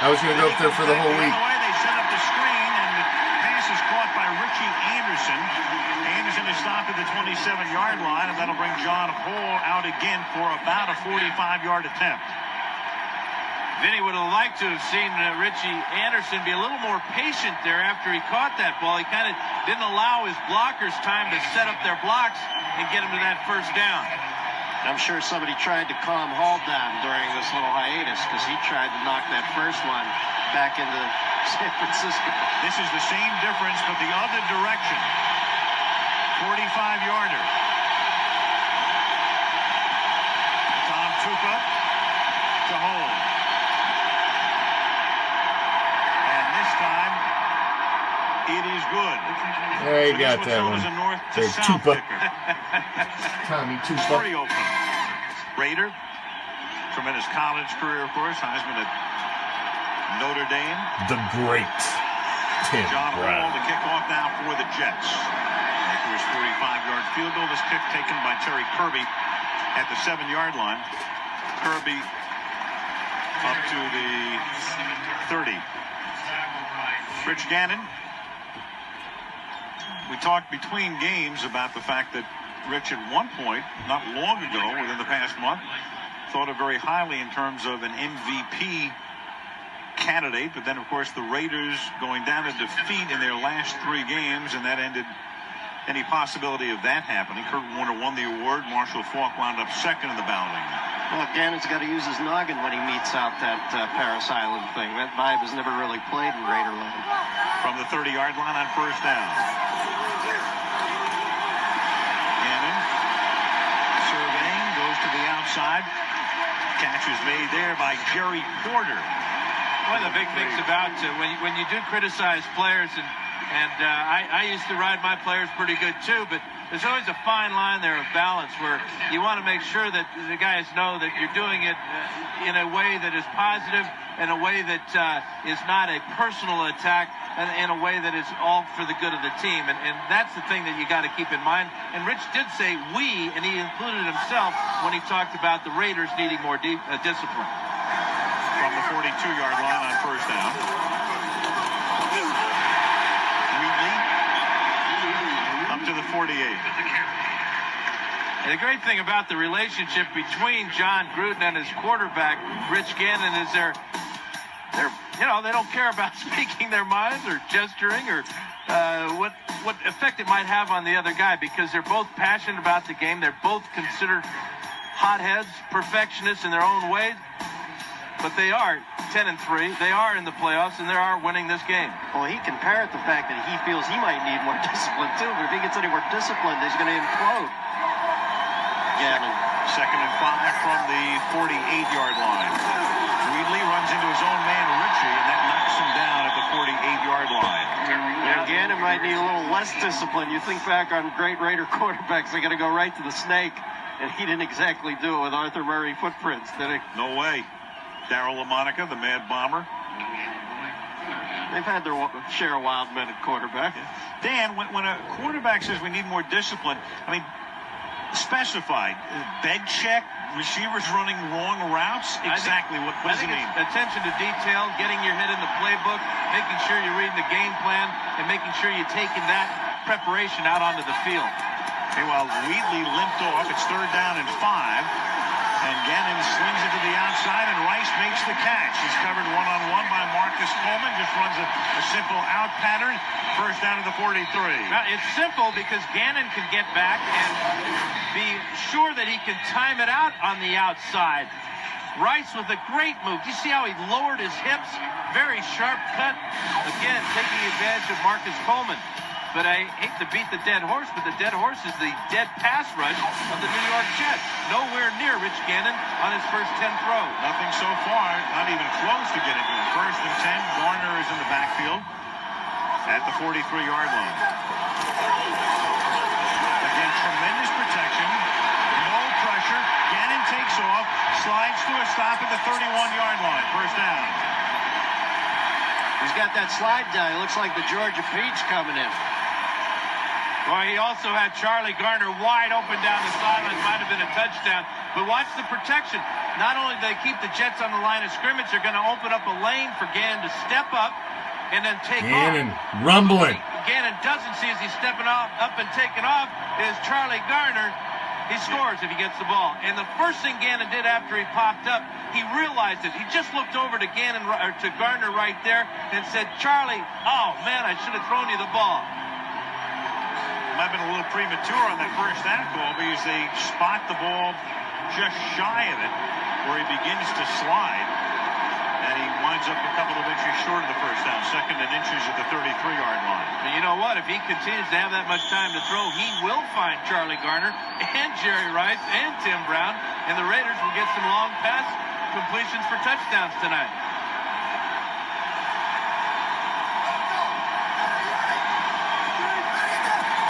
[SPEAKER 2] I was going to go up there for the whole week.
[SPEAKER 3] They set up the screen, and the pass is caught by Richie Anderson. Anderson is stopped at the 27-yard line, and that'll bring John Hall out again for about a 45-yard attempt.
[SPEAKER 4] Vinny would have liked to have seen Richie Anderson be a little more patient there after he caught that ball. He kind of didn't allow his blockers time to set up their blocks and get him to that first down.
[SPEAKER 11] I'm sure somebody tried to calm Hall down during this little hiatus because he tried to knock that first one back into San Francisco.
[SPEAKER 3] This is the same difference, but the other direction. 45-yarder. Tom Tupa to hold. And this time, it is good.
[SPEAKER 2] There you
[SPEAKER 3] So
[SPEAKER 2] got
[SPEAKER 3] this
[SPEAKER 2] that
[SPEAKER 3] known
[SPEAKER 2] one.
[SPEAKER 3] as a north to
[SPEAKER 2] There's
[SPEAKER 3] south
[SPEAKER 2] Tupa.
[SPEAKER 3] kicker.
[SPEAKER 2] Tommy Tupa.
[SPEAKER 3] Story open. Raider, tremendous college career, of course. Heisman at Notre Dame.
[SPEAKER 2] The great Tim
[SPEAKER 3] John Hall,
[SPEAKER 2] Brown.
[SPEAKER 3] the kickoff now for the Jets. After his 45-yard field goal, this kick taken by Terry Kirby at the 7-yard line. Kirby up to the 30. Rich Gannon. We talked between games about the fact that Rich at one point, not long ago, within the past month, thought of very highly in terms of an MVP candidate, but then of course the Raiders going down to defeat in their last 3 games, and that ended any possibility of that happening. Kurt Warner won the award. Marshall Faulk wound up second in the balloting.
[SPEAKER 11] Well, Gannon's got to use his noggin when he meets out that Paris Island thing. That vibe has never really played in Raiderland.
[SPEAKER 3] From the 30-yard line on first down. Gannon surveying, goes to the outside. Catch is made there by Jerry Porter.
[SPEAKER 4] One of the big things about when you do criticize players, and I used to ride my players pretty good too, but there's always a fine line there of balance where you want to make sure that the guys know that you're doing it in a way that is positive, in a way that is not a personal attack, and in a way that is all for the good of the team. And that's the thing that you got to keep in mind. And Rich did say we, and he included himself when he talked about the Raiders needing more discipline.
[SPEAKER 3] From the 42-yard line on first down. Wheatley up to the 48.
[SPEAKER 4] And the great thing about the relationship between John Gruden and his quarterback, Rich Gannon, is they don't care about speaking their minds or gesturing or what effect it might have on the other guy, because they're both passionate about the game. They're both considered hotheads, perfectionists in their own way. But they are 10-3. They are in the playoffs, and they are winning this game.
[SPEAKER 11] Well, he can parrot the fact that he feels he might need more discipline, too. But if he gets any more discipline, he's going to implode. Gannon.
[SPEAKER 3] Second and 5 from the 48-yard line. Wheatley runs into his own man, Ritchie, and that knocks him down at the 48-yard line.
[SPEAKER 11] Yeah, Gannon might need a little less discipline. You think back on great Raider quarterbacks, they're going to go right to the snake. And he didn't exactly do it with Arthur Murray footprints, did he?
[SPEAKER 3] No way. Darryl LaMonica, the Mad Bomber.
[SPEAKER 11] They've had their share of wild men at quarterback.
[SPEAKER 3] Dan, when a quarterback says we need more discipline, I mean, specified. Bed check, receivers running wrong routes? Exactly. What does it mean?
[SPEAKER 4] Attention to detail, getting your head in the playbook, making sure you're reading the game plan, and making sure you're taking that preparation out onto the field.
[SPEAKER 3] Meanwhile, Wheatley limped off. It's 3rd down and 5. And Gannon slings it to the outside, and Rice makes the catch. He's covered one-on-one by Marcus Coleman. Just runs a simple out pattern. First down to the 43.
[SPEAKER 4] Now, it's simple because Gannon can get back and be sure that he can time it out on the outside. Rice with a great move. Do you see how he lowered his hips? Very sharp cut. Again, taking advantage of Marcus Coleman. But I hate to beat the dead horse, but the dead horse is the dead pass rush of the New York Jets. Nowhere near Rich Gannon on his first 10 throws.
[SPEAKER 3] Nothing so far, not even close to getting to him. 1st and 10, Garner is in the backfield at the 43-yard line. Again, tremendous protection, no pressure. Gannon takes off, slides to a stop at the 31-yard line. First down.
[SPEAKER 11] He's got that slide down. It looks like the Georgia Peach coming in.
[SPEAKER 4] Well, he also had Charlie Garner wide open down the sideline. Might have been a touchdown. But watch the protection. Not only do they keep the Jets on the line of scrimmage, they're going to open up a lane for Gannon to step up and then take
[SPEAKER 2] Gannon
[SPEAKER 4] off.
[SPEAKER 2] rumbling.
[SPEAKER 4] Gannon doesn't see as he's stepping up and taking off is Charlie Garner. He scores if he gets the ball. And the first thing Gannon did after he popped up, he realized it. He just looked over to Garner right there and said, Charlie, oh, man, I should have thrown you the ball.
[SPEAKER 3] Might have been a little premature on that first down call because they spot the ball just shy of it where he begins to slide. And he winds up a couple of inches short of the first down. Second and inches at the 33-yard line.
[SPEAKER 4] And you know what? If he continues to have that much time to throw, he will find Charlie Garner and Jerry Rice and Tim Brown, and the Raiders will get some long pass completions for touchdowns tonight.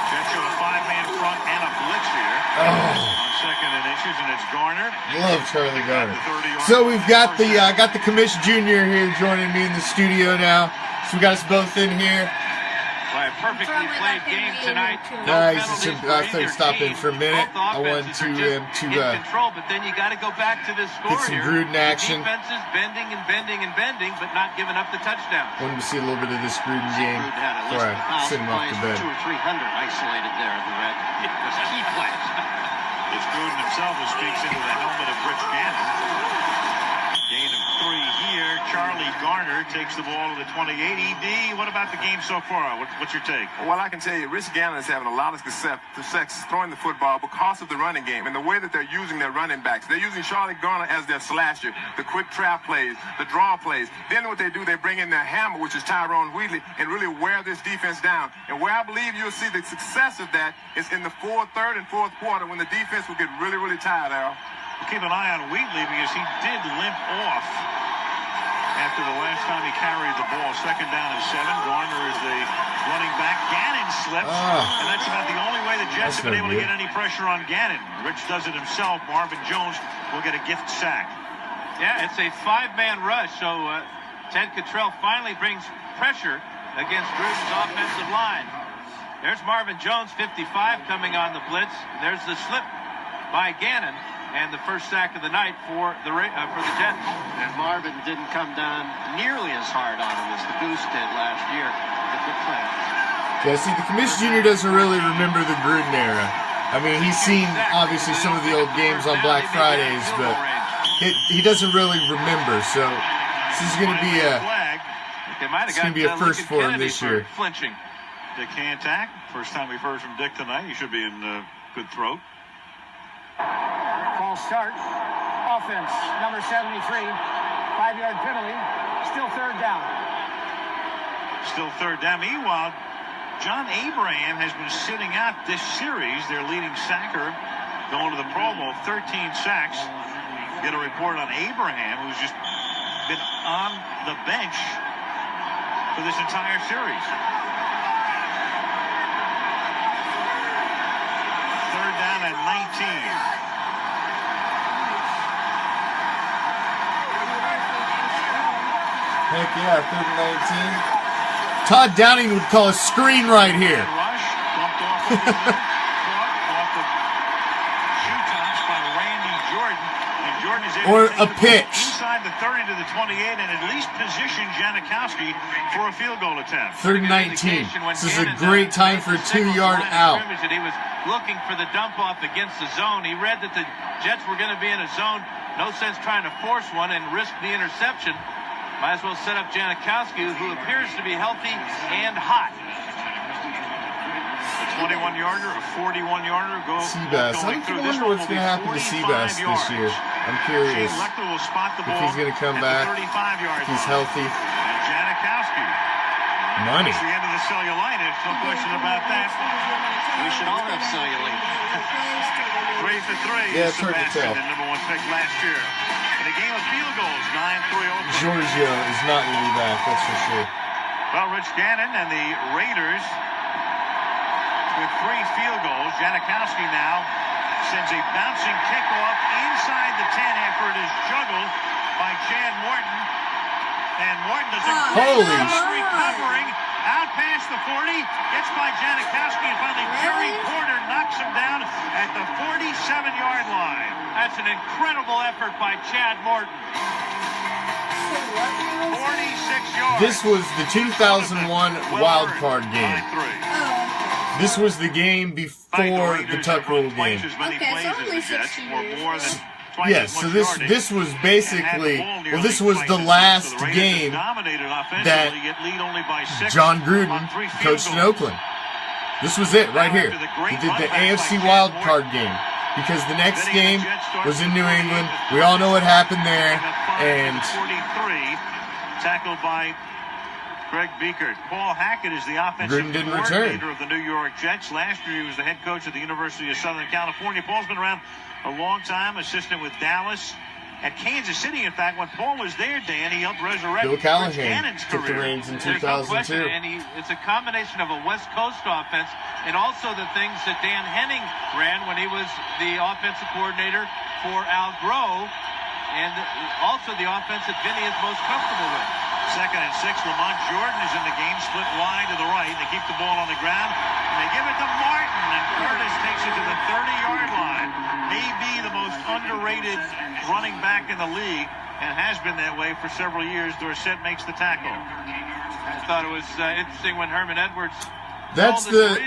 [SPEAKER 3] Jets show a 5-man front and a blitz here. On second and inches, and it's Garner.
[SPEAKER 2] Love Charlie Garner. So we've got the got the Commish Jr. here joining me in the studio now. So we got us both in here.
[SPEAKER 4] By a perfectly played game tonight.
[SPEAKER 2] Nice. I thought stop in for a minute. I want to
[SPEAKER 4] control, but then you got to go back to this score
[SPEAKER 2] get some
[SPEAKER 4] here.
[SPEAKER 2] Gruden action.
[SPEAKER 4] The defense is bending and bending and bending, but not giving up the touchdown.
[SPEAKER 2] Wanted to see a little bit of this Gruden game before I send him off to bed.
[SPEAKER 11] 200 or 300 isolated there, the Red. It was key plays.
[SPEAKER 3] It's Gruden himself who speaks into the helmet of Rich Gannon. Gain of 3 here. Charlie Garner takes the ball to the 28. ED, what about the game so far? What's your take?
[SPEAKER 12] Well, I can tell you, Rich Gannon is having a lot of success throwing the football because of the running game and the way that they're using their running backs. They're using Charlie Garner as their slasher, the quick trap plays, the draw plays. Then what they do, they bring in their hammer, which is Tyrone Wheatley, and really wear this defense down. And where I believe you'll see the success of that is in the third and fourth quarter when the defense will get really, really tired, Al.
[SPEAKER 3] We'll keep an eye on Wheatley because he did limp off after the last time he carried the ball. Second down and 7. Garner is the running back. Gannon slips, and that's about the only way the Jets have been able to get any pressure on Gannon. Rich does it himself. Marvin Jones will get a gift sack.
[SPEAKER 4] Yeah, it's a 5-man rush, so Ted Cottrell finally brings pressure against Gruden's offensive line. There's Marvin Jones, 55, coming on the blitz. There's the slip by Gannon, and the first sack of the night for the Jets.
[SPEAKER 11] And Marvin didn't come down nearly as hard on him as the Goose did last year. The good play.
[SPEAKER 2] Yeah, see, the Commish Jr. doesn't really remember the Gruden era. I mean, he's seen, obviously, some of the old games on Black Fridays, but he doesn't really remember. So this is going to be a first for him this year.
[SPEAKER 4] Flinching.
[SPEAKER 3] Dick Hantak, first time we've heard from Dick tonight. He should be in good throat.
[SPEAKER 5] False start. Offense, number 73. 5-yard penalty. Still third down.
[SPEAKER 3] Still third down. Meanwhile, John Abraham has been sitting out this series. Their leading sacker going to the Pro Bowl. 13 sacks. Get a report on Abraham, who's just been on the bench for this entire series. Third down and 19.
[SPEAKER 2] Heck yeah, 3rd and 19. Todd Downing would call a screen right here.
[SPEAKER 3] Rush, bumped off the off the shoe tops by Randy Jordan. And Jordan is able
[SPEAKER 2] Or
[SPEAKER 3] to
[SPEAKER 2] a pitch.
[SPEAKER 3] Inside the 30 to the 28 and at least position Janikowski for a field goal attempt.
[SPEAKER 2] 3rd and 19. This is a great time for a 2-yard out.
[SPEAKER 4] He was looking for the dump off against the zone. He read that the Jets were going to be in a zone. No sense trying to force one and risk the interception. Might as well set up Janikowski, who appears to be healthy and hot.
[SPEAKER 3] A 21-yarder, a 41-yarder.
[SPEAKER 2] Seabass. I wonder what's going to happen to Seabass this year. I'm curious if he's going to come back, if he's healthy.
[SPEAKER 3] And Janikowski.
[SPEAKER 2] Money.
[SPEAKER 3] It's the end of the cellulitis. No question about that.
[SPEAKER 11] We should all have cellulite.
[SPEAKER 3] 3 for 3.
[SPEAKER 2] Yeah, it's hard to tell.
[SPEAKER 3] The number 1 pick last year. In a game of field goals, 9-3 over.
[SPEAKER 2] Giorgio is not going to be back, that's for sure.
[SPEAKER 3] Well, Rich Gannon and the Raiders with 3 field goals. Janikowski now sends a bouncing kickoff inside the 10 after it is juggled by Chad Morton. And Morton does a great job recovering out past the 40, gets by Janikowski, and finally Jerry Porter knocks him down at the 47-yard line.
[SPEAKER 4] That's an incredible effort by Chad Morton.
[SPEAKER 3] 46 yards.
[SPEAKER 2] This was the 2001 wild card game. This was the game before the Tuck Rule game.
[SPEAKER 9] Okay, so only 60 years.
[SPEAKER 2] Yes, so this was basically, well, this was the last game that John Gruden coached in Oakland. This was it right here. He did the AFC wild card game because the next game was in New England. We all know what happened there, and
[SPEAKER 3] Tackled by Greg Biekert. Paul Hackett is the offensive coordinator of the New York Jets. Last year he was the head coach at the University of Southern California. Paul's been around a long time, assistant with Dallas. At Kansas City, in fact, when Paul was there, Dan, he helped resurrect
[SPEAKER 2] Bill
[SPEAKER 3] Rich
[SPEAKER 2] Callahan
[SPEAKER 3] Gannon's
[SPEAKER 2] took the
[SPEAKER 3] career.
[SPEAKER 2] reins in
[SPEAKER 4] There's no question,
[SPEAKER 2] 2002.
[SPEAKER 4] and it's a combination of a West Coast offense and also the things that Dan Henning ran when he was the offensive coordinator for Al Groh, and also the offense that Vinny is most comfortable with.
[SPEAKER 3] 2nd and 6. Lamont Jordan is in the game, split wide to the right. They keep the ball on the ground, and they give it to Martin, and Curtis takes it to the 30-yard line. Maybe the most underrated running back in the league, and has been that way for several years. Dorsett makes the tackle.
[SPEAKER 4] I thought it was interesting when Herman Edwards.
[SPEAKER 2] That's the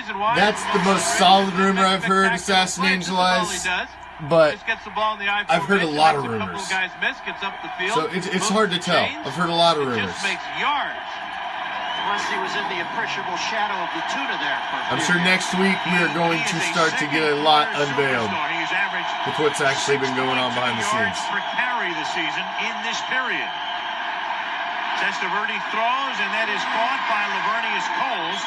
[SPEAKER 2] most solid rumor I've heard, assassination-wise. But I've heard a lot of rumors. So it's hard to tell. I've heard a lot of rumors.
[SPEAKER 11] Plus, he was in the appreciable shadow of the tuna there.
[SPEAKER 2] I'm sure next week we are going to start to get a lot unveiled with what's actually been going on behind the scenes.
[SPEAKER 3] Per carry this season in this period. Testaverde throws, and that is caught by Lavernius Coles.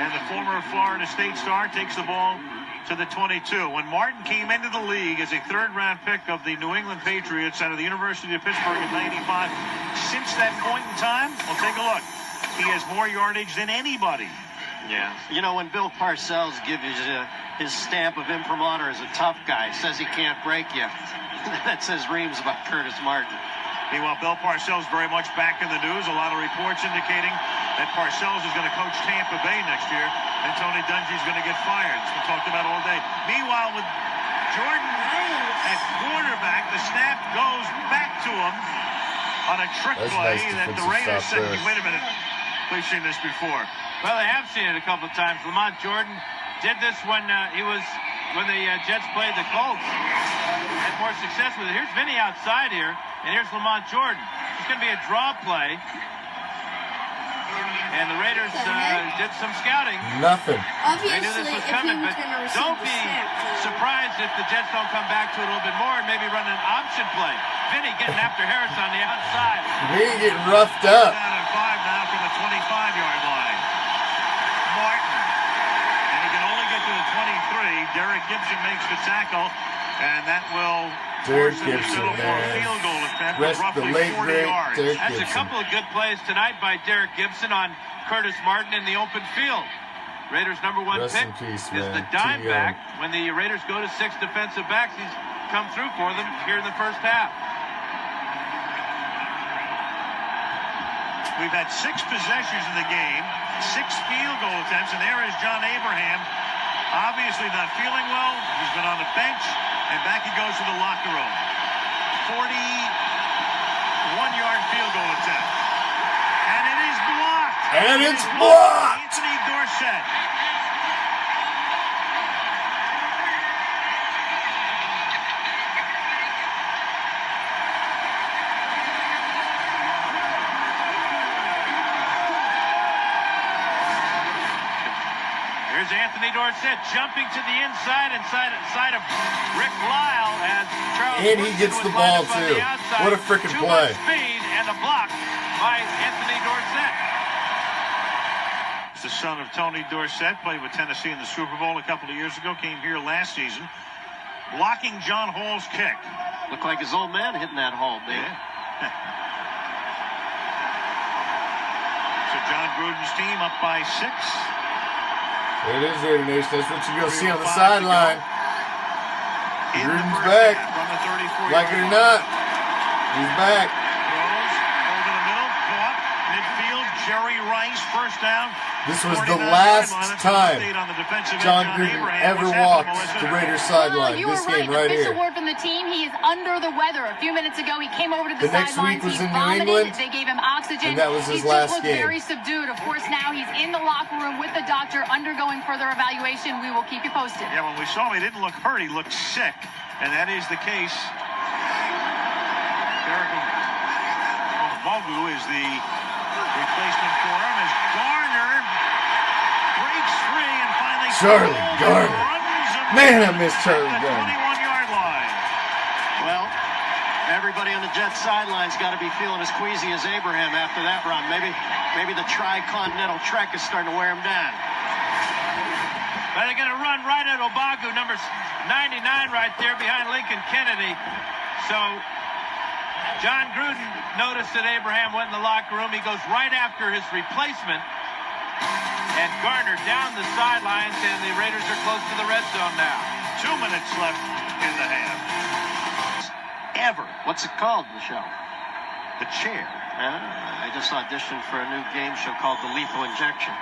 [SPEAKER 3] And the former Florida State star takes the ball to the 22. When Martin came into the league as a third-round pick of the New England Patriots out of the University of Pittsburgh in '95, since that point in time, we'll take a look. He has more yardage than anybody.
[SPEAKER 11] Yeah. You know, when Bill Parcells gives his stamp of imprimatur as a tough guy, says he can't break you, that says reams about Curtis Martin.
[SPEAKER 3] Meanwhile, Bill Parcells very much back in the news. A lot of reports indicating that Parcells is going to coach Tampa Bay next year, and Tony Dungy's going to get fired. It's been talked about all day. Meanwhile, with Jordan at quarterback, the snap goes back to him on a trick play that the Raiders said, wait a minute, we've seen this before.
[SPEAKER 4] Well, they have seen it a couple of times. Lamont Jordan did this when when the Jets played the Colts. Had more success with it. Here's Vinny outside here, and here's Lamont Jordan. It's going to be a draw play. And the Raiders did some scouting.
[SPEAKER 2] Nothing.
[SPEAKER 4] They knew this was coming, but don't be surprised if the Jets don't come back to it a little bit more and maybe run an option play. Vinny getting after Harris on the outside.
[SPEAKER 2] Vinny getting roughed up.
[SPEAKER 3] Down and 5 now from the 25-yard line. Martin. And he can only get to the 23. Derek Gibson makes the tackle, and that will
[SPEAKER 2] Derek
[SPEAKER 3] force him to
[SPEAKER 2] Gibson,
[SPEAKER 3] settle for a field goal attempt of roughly 40 yards.
[SPEAKER 4] That's a couple of good plays tonight by Derek Gibson on Curtis Martin in the open field. Raiders' number one pick is the dime back. When the Raiders go to 6 defensive backs, he's come through for them here in the first half.
[SPEAKER 3] We've had 6 possessions in the game, 6 field goal attempts, and there is John Abraham, obviously not feeling well. He's been on the bench, and back he goes to the locker room. 41-yard field goal attempt. And it is blocked.
[SPEAKER 2] And it's blocked.
[SPEAKER 3] Anthony Dorsett. Here's Anthony Dorsett jumping to the inside of Rick Lyle as Charles
[SPEAKER 2] And he gets the ball too. What a freaking play.
[SPEAKER 3] Speed and a block by Anthony Dorsett. He's the son of Tony Dorsett, played with Tennessee in the Super Bowl a couple of years ago, came here last season, blocking John Hall's kick.
[SPEAKER 11] Looked like his old man hitting that hole, man.
[SPEAKER 3] Yeah. So John Gruden's team up by 6.
[SPEAKER 2] It is Raider Nation. That's what you're going to see on the sideline. Gruden's back. Like it or not, he's back.
[SPEAKER 3] Throws over the middle, caught, midfield, Jerry Rice, first down.
[SPEAKER 2] This was the last time John Gruden ever walked the Raiders sideline. This game right here.
[SPEAKER 9] Official word from the team, he is under the weather. A few minutes ago, he came over to the
[SPEAKER 2] next week was in New England.
[SPEAKER 9] They gave him oxygen.
[SPEAKER 2] And that was his
[SPEAKER 9] he
[SPEAKER 2] last
[SPEAKER 9] just looked
[SPEAKER 2] game.
[SPEAKER 9] very subdued. Of course, now he's in the locker room with the doctor, undergoing further evaluation. We will keep you posted.
[SPEAKER 3] Yeah, when we saw him, he didn't look hurt. He looked sick, and that is the case. Derek Bogu is the replacement for him as Garner breaks free and finally
[SPEAKER 2] Charlie Garner. Man, I miss Charlie Garner.
[SPEAKER 3] 21-yard line.
[SPEAKER 11] Well, Everybody on the Jets sidelines got to be feeling as queasy as Abraham after that run. Maybe the tri-continental trek is starting to wear him down.
[SPEAKER 4] But they're going to run right at Obagu, number 99 right there behind Lincoln Kennedy. So John Gruden noticed that Abraham went in the locker room. He goes right after his replacement. And Garner down the sidelines, and the Raiders are close to the red zone now.
[SPEAKER 3] 2 minutes left in the half.
[SPEAKER 11] Ever. What's it called, Michelle?
[SPEAKER 3] The chair.
[SPEAKER 11] I just auditioned for a new game show called The Lethal Injection.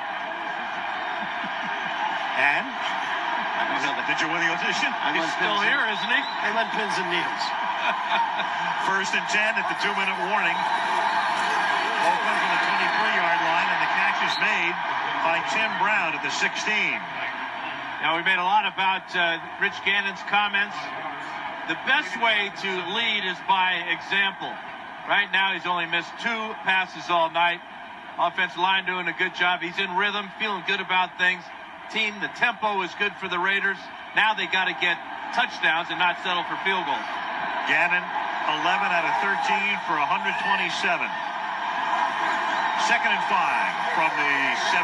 [SPEAKER 3] And?
[SPEAKER 11] I don't know.
[SPEAKER 3] Did you win the audition?
[SPEAKER 4] He's still here, isn't he?
[SPEAKER 11] I went pins and needles.
[SPEAKER 3] 1st and 10 at the 2-minute warning. Oakland from the 23-yard line, and the catch is made by Tim Brown at the 16.
[SPEAKER 4] Now, we made a lot about Rich Gannon's comments. The best way to lead is by example. Right now, he's only missed 2 passes all night. Offensive line doing a good job. He's in rhythm, feeling good about things. Team, the tempo is good for the Raiders. Now they got to get touchdowns and not settle for field goals.
[SPEAKER 3] Gannon, 11 out of 13 for 127. 2nd and 5 from the 17.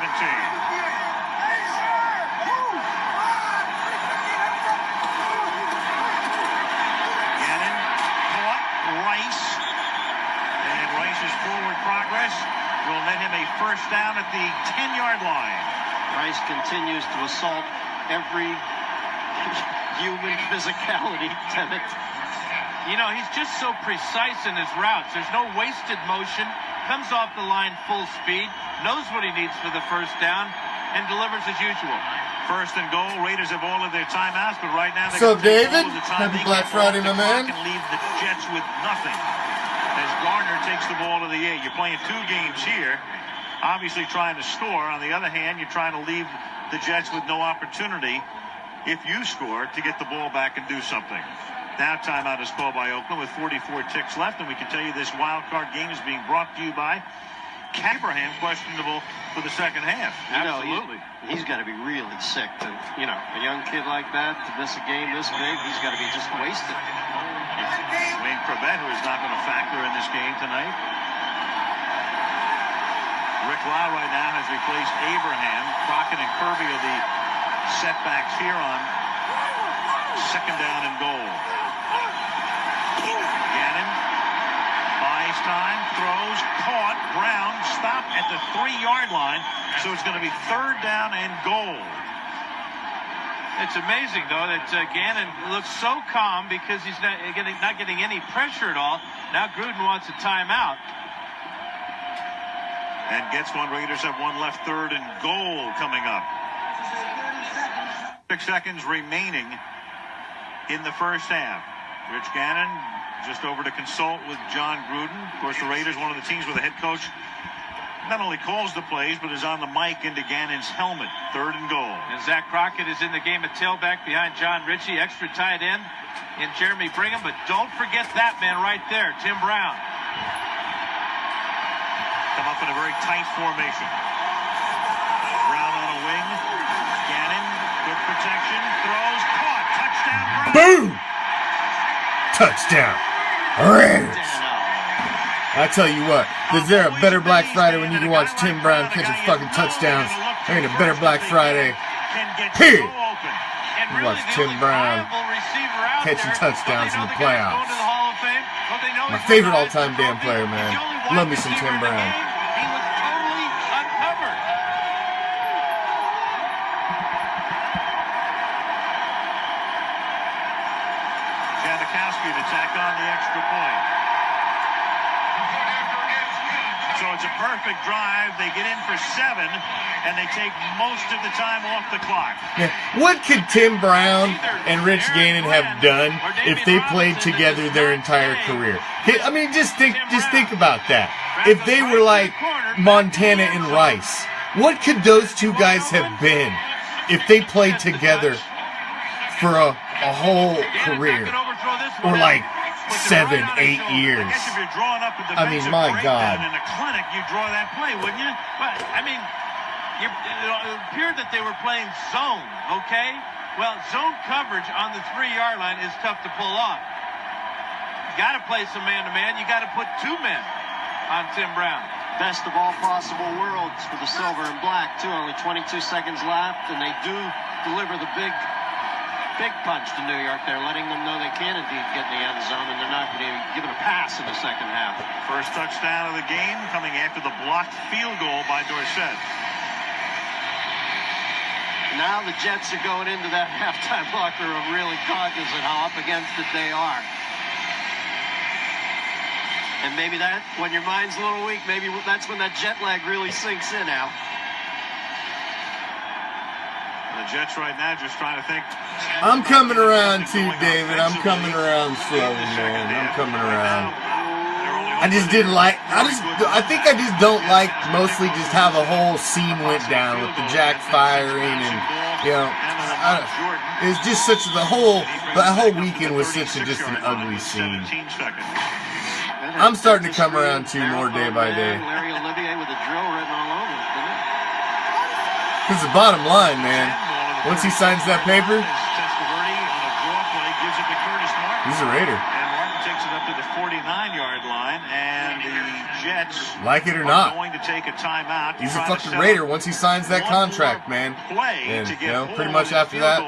[SPEAKER 3] Rice's forward progress will net him a 1st down at the 10-yard line.
[SPEAKER 11] Rice continues to assault every human physicality tenet.
[SPEAKER 4] You know, he's just so precise in his routes. There's no wasted motion. Comes off the line full speed, knows what he needs for the 1st down, and delivers as usual.
[SPEAKER 3] 1st and goal. Raiders have all of their timeouts, but right now they're
[SPEAKER 2] So,
[SPEAKER 3] going to take
[SPEAKER 2] David,
[SPEAKER 3] all of the time.
[SPEAKER 2] happy Black Friday, my man.
[SPEAKER 3] And leave the Jets with nothing. As Garner takes the ball to the 8. You're playing 2 games here, obviously trying to score. On the other hand, you're trying to leave the Jets with no opportunity, if you score, to get the ball back and do something. Now timeout is called by Oakland with 44 ticks left, and we can tell you this wild card game is being brought to you by Abraham, questionable for the 2nd half.
[SPEAKER 4] Absolutely.
[SPEAKER 11] He's got to be really sick to, a young kid like that, to miss a game this big. He's got to be just wasted.
[SPEAKER 3] Wayne Corbett, who is not going to factor in this game tonight. Rick Lau right now has replaced Abraham. Crockett and Kirby are the setbacks here on 2nd down and goal. Gannon buys time, throws, caught. Brown stopped at the 3-yard line, so it's going to be 3rd down and goal.
[SPEAKER 4] It's amazing, though, that Gannon looks so calm because he's not getting any pressure at all. Now Gruden wants a timeout.
[SPEAKER 3] And gets one. Raiders have one left. 3rd and goal coming up. 6 seconds remaining in the 1st half. Rich Gannon just over to consult with John Gruden. Of course, the Raiders, one of the teams where the head coach not only calls the plays, but is on the mic into Gannon's helmet. 3rd and goal.
[SPEAKER 4] And Zach Crockett is in the game at tailback behind John Ritchie, extra tight end in Jeremy Brigham. But don't forget that man right there, Tim Brown.
[SPEAKER 3] Come up in a very tight formation. Brown on a wing. Gannon, good protection, throws, caught, touchdown, Brown.
[SPEAKER 2] Boom! Touchdown. Raiders. I tell you what, is there a better Black Friday when you can watch Tim Brown catching fucking touchdowns? There ain't a better Black Friday. Period. You watch Tim Brown catching touchdowns in the playoffs. My favorite all-time damn player, man. Love me some Tim Brown.
[SPEAKER 4] He was totally uncovered.
[SPEAKER 3] Janikowski to tack on the extra point. So it's a perfect drive. They get in for 7, and they take most of the time off the clock.
[SPEAKER 2] Yeah. What could Tim Brown and Rich Gannon have done if they played together their entire career? I mean, just think about that. If they were like Montana and Rice, what could those two guys have been if they played together for a whole career? Or like 7, 8 years. I mean, my God.
[SPEAKER 3] In a clinic, you draw that play, wouldn't you?
[SPEAKER 4] Well, I mean, it appeared that they were playing zone, okay? Well, zone coverage on the 3-yard line is tough to pull off. got to play some man-to-man. You got to put 2 men on Tim Brown.
[SPEAKER 11] Best of all possible worlds for the silver and black, too. Only 22 seconds left, and they do deliver the big punch to New York. They're letting them know they can indeed get in the end zone, and they're not going to give it a pass in the second half.
[SPEAKER 3] First touchdown of the game coming after the blocked field goal by Dorsett.
[SPEAKER 11] Now the Jets are going into that halftime locker room really cognizant how up against it they are. And maybe that, when your mind's a little weak, maybe that's when that jet lag really sinks in, Al.
[SPEAKER 3] The Jets right now just trying to think.
[SPEAKER 2] I'm coming around too, David. I'm coming around slowly, man. I'm coming around. I just didn't like. I think I just don't like mostly just how the whole scene went down with the jack firing and it's just such that whole weekend was such just an ugly scene. I'm starting to come around too more day by day.
[SPEAKER 11] Larry Olivier with a drill written all over it, didn't it?
[SPEAKER 2] Because the bottom line, man, once he signs that paper, he's a Raider.
[SPEAKER 3] And Martin takes it up to the 49-yard line, and the Jets,
[SPEAKER 2] like it or not,
[SPEAKER 3] going to take a timeout.
[SPEAKER 2] He's a fucking Raider once he signs that contract, man. And pretty much after that.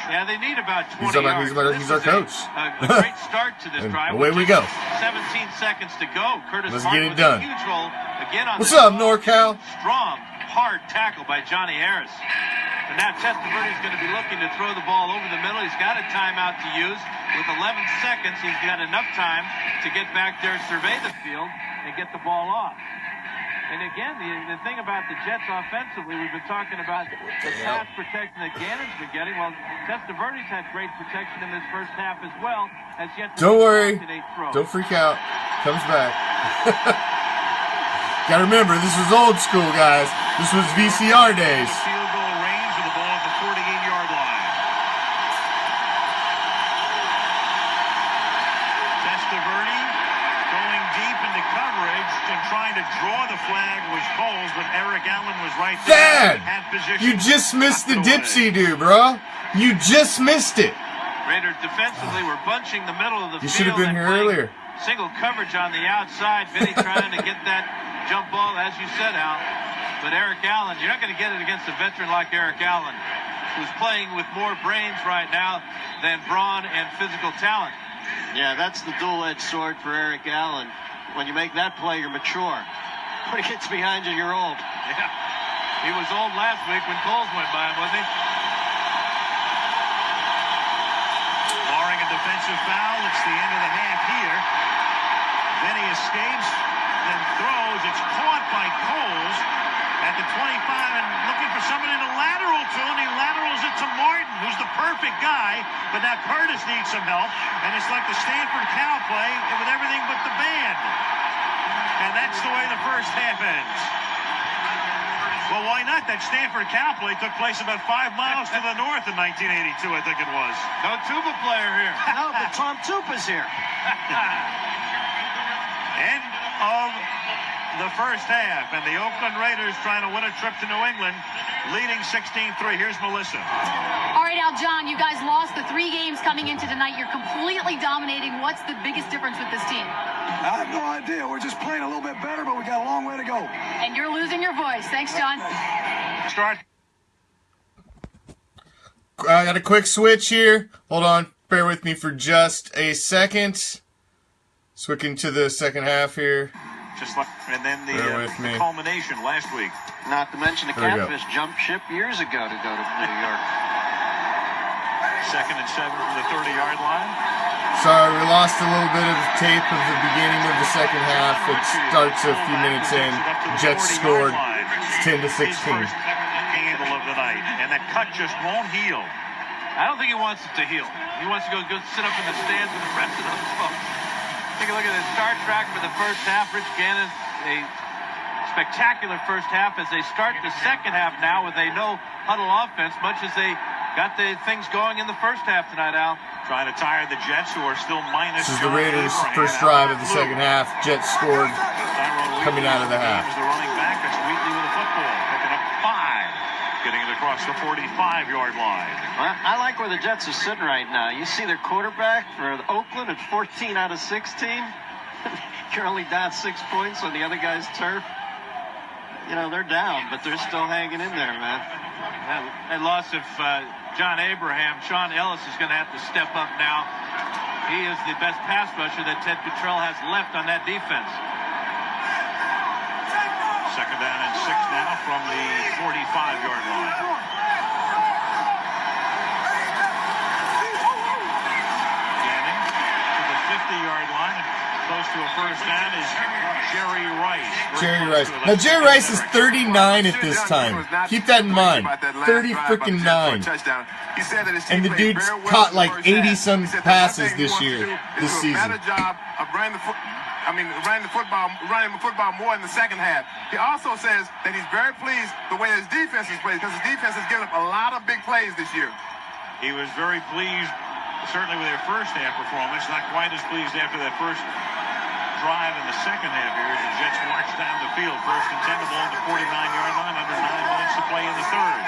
[SPEAKER 4] Yeah, they need about 20 yards.
[SPEAKER 2] He's our coach.
[SPEAKER 4] A great start to this drive.
[SPEAKER 2] Away we go.
[SPEAKER 4] 17 seconds to go. Curtis
[SPEAKER 2] Let's
[SPEAKER 4] Martin
[SPEAKER 2] get it done.
[SPEAKER 4] with a huge roll again on
[SPEAKER 2] What's up, NorCal?
[SPEAKER 4] Strong, hard tackle by Johnny Harris. And now Testaverde's going to be looking to throw the ball over the middle. He's got a timeout to use. With 11 seconds, he's got enough time to get back there, survey the field, and get the ball off. And again, the thing about the Jets offensively, we've been talking about the pass protection that Gannon's been getting. Well, Testaverde's had great protection in this first half as well. As yet
[SPEAKER 2] don't worry. Don't freak out. Comes back. Gotta remember, this was old school, guys. This was VCR days.
[SPEAKER 3] Field goal range with the ball at the 48-yard line. Testaverde going deep into coverage and trying to draw the flag was Coles, but Eric Allen was right there.
[SPEAKER 2] Dad, you just missed the dipsy-do, bro. You just missed it.
[SPEAKER 4] Raiders defensively were bunching the middle of the field.
[SPEAKER 2] You should have been here earlier.
[SPEAKER 4] Single coverage on the outside. Vinny trying to get that jump ball, as you said, Al. But Eric Allen, you're not going to get it against a veteran like Eric Allen, who's playing with more brains right now than brawn and physical talent.
[SPEAKER 11] Yeah, that's the dual-edged sword for Eric Allen. When you make that play, you're mature. When it gets behind you, you're old.
[SPEAKER 4] Yeah. He was old last week when Coles went by him, wasn't he?
[SPEAKER 3] Barring a defensive foul, it's the end of the half here. Then he escapes, then throws. It's caught by Coles at the 25 and looking for somebody to lateral to, and he laterals it to Martin, who's the perfect guy, but now Curtis needs some help, and it's like the Stanford Cow play with everything but the band. And that's the way the first half ends. Well, why not? That Stanford Cow play took place about 5 miles to the north in 1982, I think it was.
[SPEAKER 4] No tuba player here.
[SPEAKER 11] No, but Tom Tupa's here.
[SPEAKER 3] End of the first half, and the Oakland Raiders trying to win a trip to New England, leading 16-3. Here's Melissa.
[SPEAKER 9] All right, Al, John, you guys lost the 3 games coming into tonight. You're completely dominating. What's the biggest difference with this team?
[SPEAKER 13] I have no idea. We're just playing a little bit better, but we got a long way to go.
[SPEAKER 9] And you're losing your voice. Thanks, John.
[SPEAKER 3] Start.
[SPEAKER 2] I got a quick switch here. Hold on. Bear with me for just a second. Switching to the second half here.
[SPEAKER 3] Just like, and then the culmination last week.
[SPEAKER 11] Not to mention the Catfish jumped ship years ago to go to New York.
[SPEAKER 3] 2nd and 7 from the 30-yard line.
[SPEAKER 2] Sorry, we lost a little bit of tape of the beginning of the second half. It starts a few minutes in. Jets scored. It's 10-16.
[SPEAKER 3] His first gamble of the night, and that cut just won't heal.
[SPEAKER 4] I don't think he wants it to heal. He wants to go sit up in the stands with the rest of those folks. Take a look at the start track for the first half. Rich Gannon, a spectacular first half as they start the second half now with a no-huddle offense, much as they got the things going in the first half tonight, Al.
[SPEAKER 3] Trying to tire the Jets, who are still minus.
[SPEAKER 2] This is the Raiders' first drive of the second half. Jets scored coming out of the half.
[SPEAKER 3] The running back, that's Wheatley with the football, picking up 5. Getting it across the 45-yard line.
[SPEAKER 11] Well, I like where the Jets are sitting right now. You see their quarterback for Oakland at 14 out of 16. You're only down 6 points on the other guy's turf. You know, they're down, but they're still hanging in there, man.
[SPEAKER 4] That loss of John Abraham, Sean Ellis is going to have to step up now. He is the best pass rusher that Ted Cottrell has left on that defense.
[SPEAKER 3] Second down and 6 now from the 45-yard line. Gannon to the 50-yard line. Close to a first down is Jerry Rice.
[SPEAKER 2] Jerry Rice. Now, Jerry Rice is 39 at this time. Keep that in mind. 30 freaking 9. And the dude's caught like 80-some passes this year, this season.
[SPEAKER 12] Better job of running the football more in the second half. He also says that he's very pleased the way his defense is played, because his defense has given up a lot of big plays this year.
[SPEAKER 3] He was very pleased, certainly with their first half performance. Not quite as pleased after that first drive in the second half here as the Jets march down the field. First and 10, the ball at the 49-yard line, under 9 minutes to play in the third.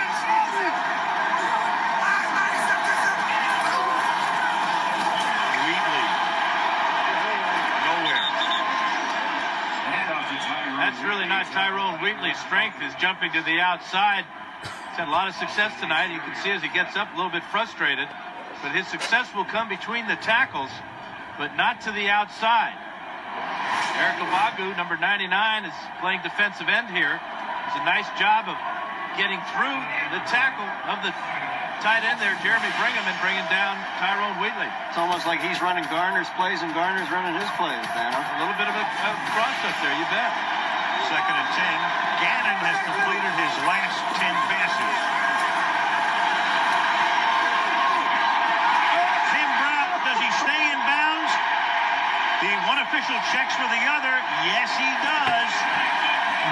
[SPEAKER 3] Wheatley. Nowhere.
[SPEAKER 4] That's really not Tyrone Wheatley's strength, is jumping to the outside. He's had a lot of success tonight. You can see as he gets up a little bit frustrated. But his success will come between the tackles, but not to the outside. Eric Obagu, number 99, is playing defensive end here. Does a nice job of getting through the tackle of the tight end there, Jeremy Brigham, and bringing down Tyrone Wheatley.
[SPEAKER 11] It's almost like he's running Garner's plays and Garner's running his plays, Dano.
[SPEAKER 4] A little bit of a cross-up there, you bet.
[SPEAKER 3] Second and 10. Gannon has completed his last 10 passes. Tim Brown, does he stay in bounds? The one official checks for the other. Yes, he does.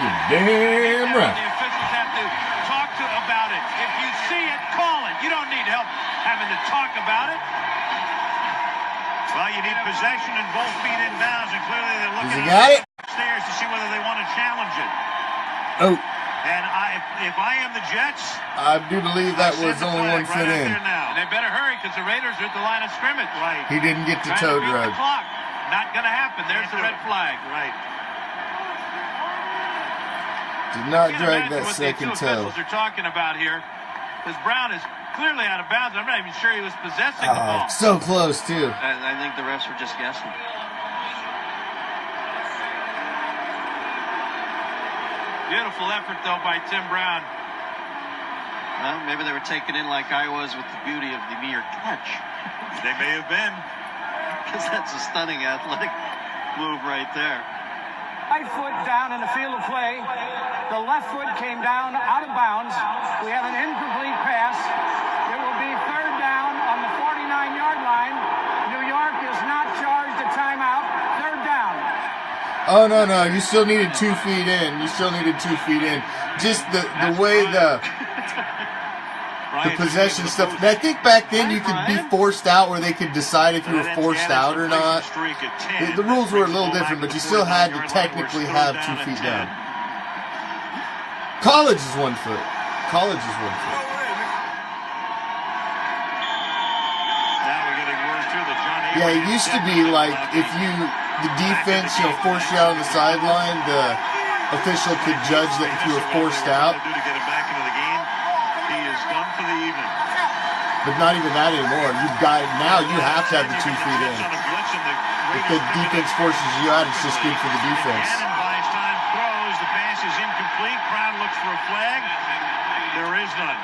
[SPEAKER 2] You're damn right.
[SPEAKER 4] The officials have to talk about it. If you see it, call it. You don't need help having to talk about it.
[SPEAKER 3] Well, you need possession and both feet in bounds, and clearly they're looking upstairs to see whether they want to challenge it.
[SPEAKER 2] Oh.
[SPEAKER 3] And if I am the Jets,
[SPEAKER 2] I do believe that was only 1 foot in.
[SPEAKER 4] And they better hurry because the Raiders are at the line of scrimmage.
[SPEAKER 3] Right.
[SPEAKER 2] He didn't get to toe drag.
[SPEAKER 4] Not going to happen. There's the red flag.
[SPEAKER 3] Right.
[SPEAKER 2] Did not drag that second toe.
[SPEAKER 4] What the two officials are talking about here, because Brown is clearly out of bounds. I'm not even sure he was possessing the ball.
[SPEAKER 2] So close, too.
[SPEAKER 11] I think the refs were just guessing.
[SPEAKER 4] Beautiful effort, though, by Tim Brown.
[SPEAKER 11] Well, maybe they were taken in like I was with the beauty of the mere catch.
[SPEAKER 3] They may have been.
[SPEAKER 11] Because that's a stunning athletic move right there.
[SPEAKER 5] Right foot down in the field of play. The left foot came down out of bounds. We have an incomplete pass. It will be third down on the 49-yard line. New York is not charged a timeout. Third down.
[SPEAKER 2] Oh, no. You still needed 2 feet in. Just the way the possession stuff. And I think back then you could be forced out where they could decide if you were forced out or not. The rules were a little different, but you still had to technically have 2 feet down. College is 1 foot. Yeah, it used to be like if the defense, forced you out on the sideline, the official could judge that if you were forced out. But not even that anymore. Now you have to have the 2 feet in. If the defense forces you out, it's just good for the defense.
[SPEAKER 3] Gannon buys time, throws. The pass is incomplete. Crowd looks for a flag. There is none.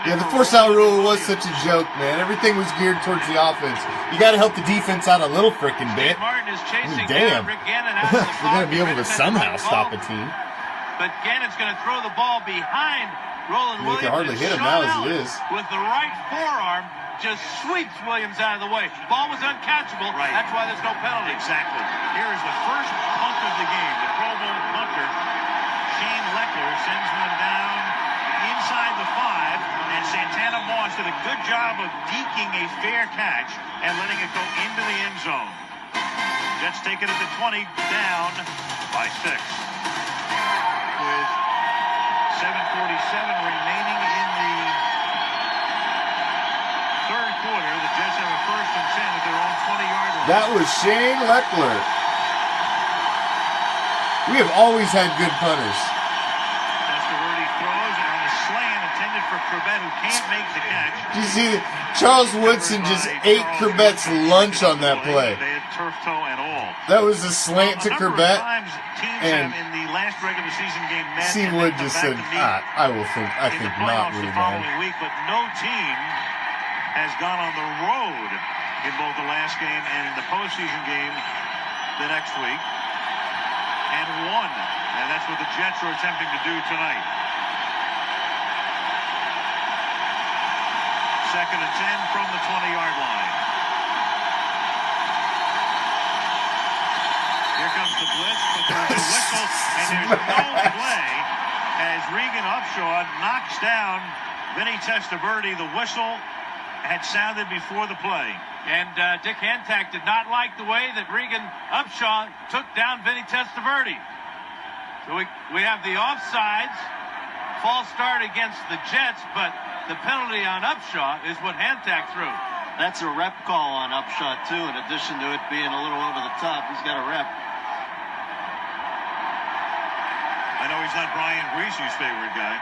[SPEAKER 2] Yeah, the force out rule was such a joke, man. Everything was geared towards the offense. You got to help the defense out a little freaking bit. Damn. We're going to be able to somehow stop a team.
[SPEAKER 4] But Gannon's going to throw the ball behind Roland Williams.
[SPEAKER 2] You can hardly hit him now as it is.
[SPEAKER 4] With the right forearm, just sweeps Williams out of the way. Ball was uncatchable. Right. That's why there's no penalty.
[SPEAKER 3] Exactly. Here is the first punt of the game. The Pro Bowl punter, Shane Leckler, sends one down inside the 5, and Santana Moss did a good job of deking a fair catch and letting it go into the end zone. Jets take it at the 20, down by 6. With 7:47 remaining in the third quarter. The Jets have a 1st and 10 at their own 20-yard line.
[SPEAKER 2] That was Shane Leckler. We have always had good punters.
[SPEAKER 3] Testaverde throws on a slant intended for Corbett, who can't make the catch.
[SPEAKER 2] Did you see Charles Woodson just ate Corbett's lunch on that play?
[SPEAKER 3] They had turf toe and all.
[SPEAKER 2] That was a slant to Corbett.
[SPEAKER 3] And in the last regular season game,
[SPEAKER 2] C. Wood just said, I think not really bad.
[SPEAKER 3] Week, but no team has gone on the road in both the last game and in the postseason game the next week and won. And that's what the Jets are attempting to do tonight. 2nd and 10 from the 20-yard line. Here comes the blitz, but there's a whistle, and there's no play as Regan Upshaw knocks down Vinny Testaverde. The whistle had sounded before the play.
[SPEAKER 4] And Dick Hantak did not like the way that Regan Upshaw took down Vinny Testaverde. So we have the offsides, false start against the Jets, but the penalty on Upshaw is what Hantak threw.
[SPEAKER 11] That's a rep call on Upshaw, too, in addition to it being a little over the top. He's got a rep.
[SPEAKER 3] I know he's not Brian Greasy's favorite guy.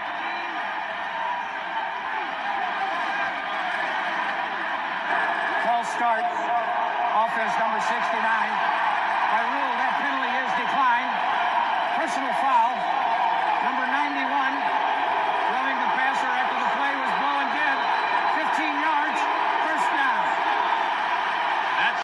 [SPEAKER 5] False start. Offense number 69. By rule, that penalty is declined.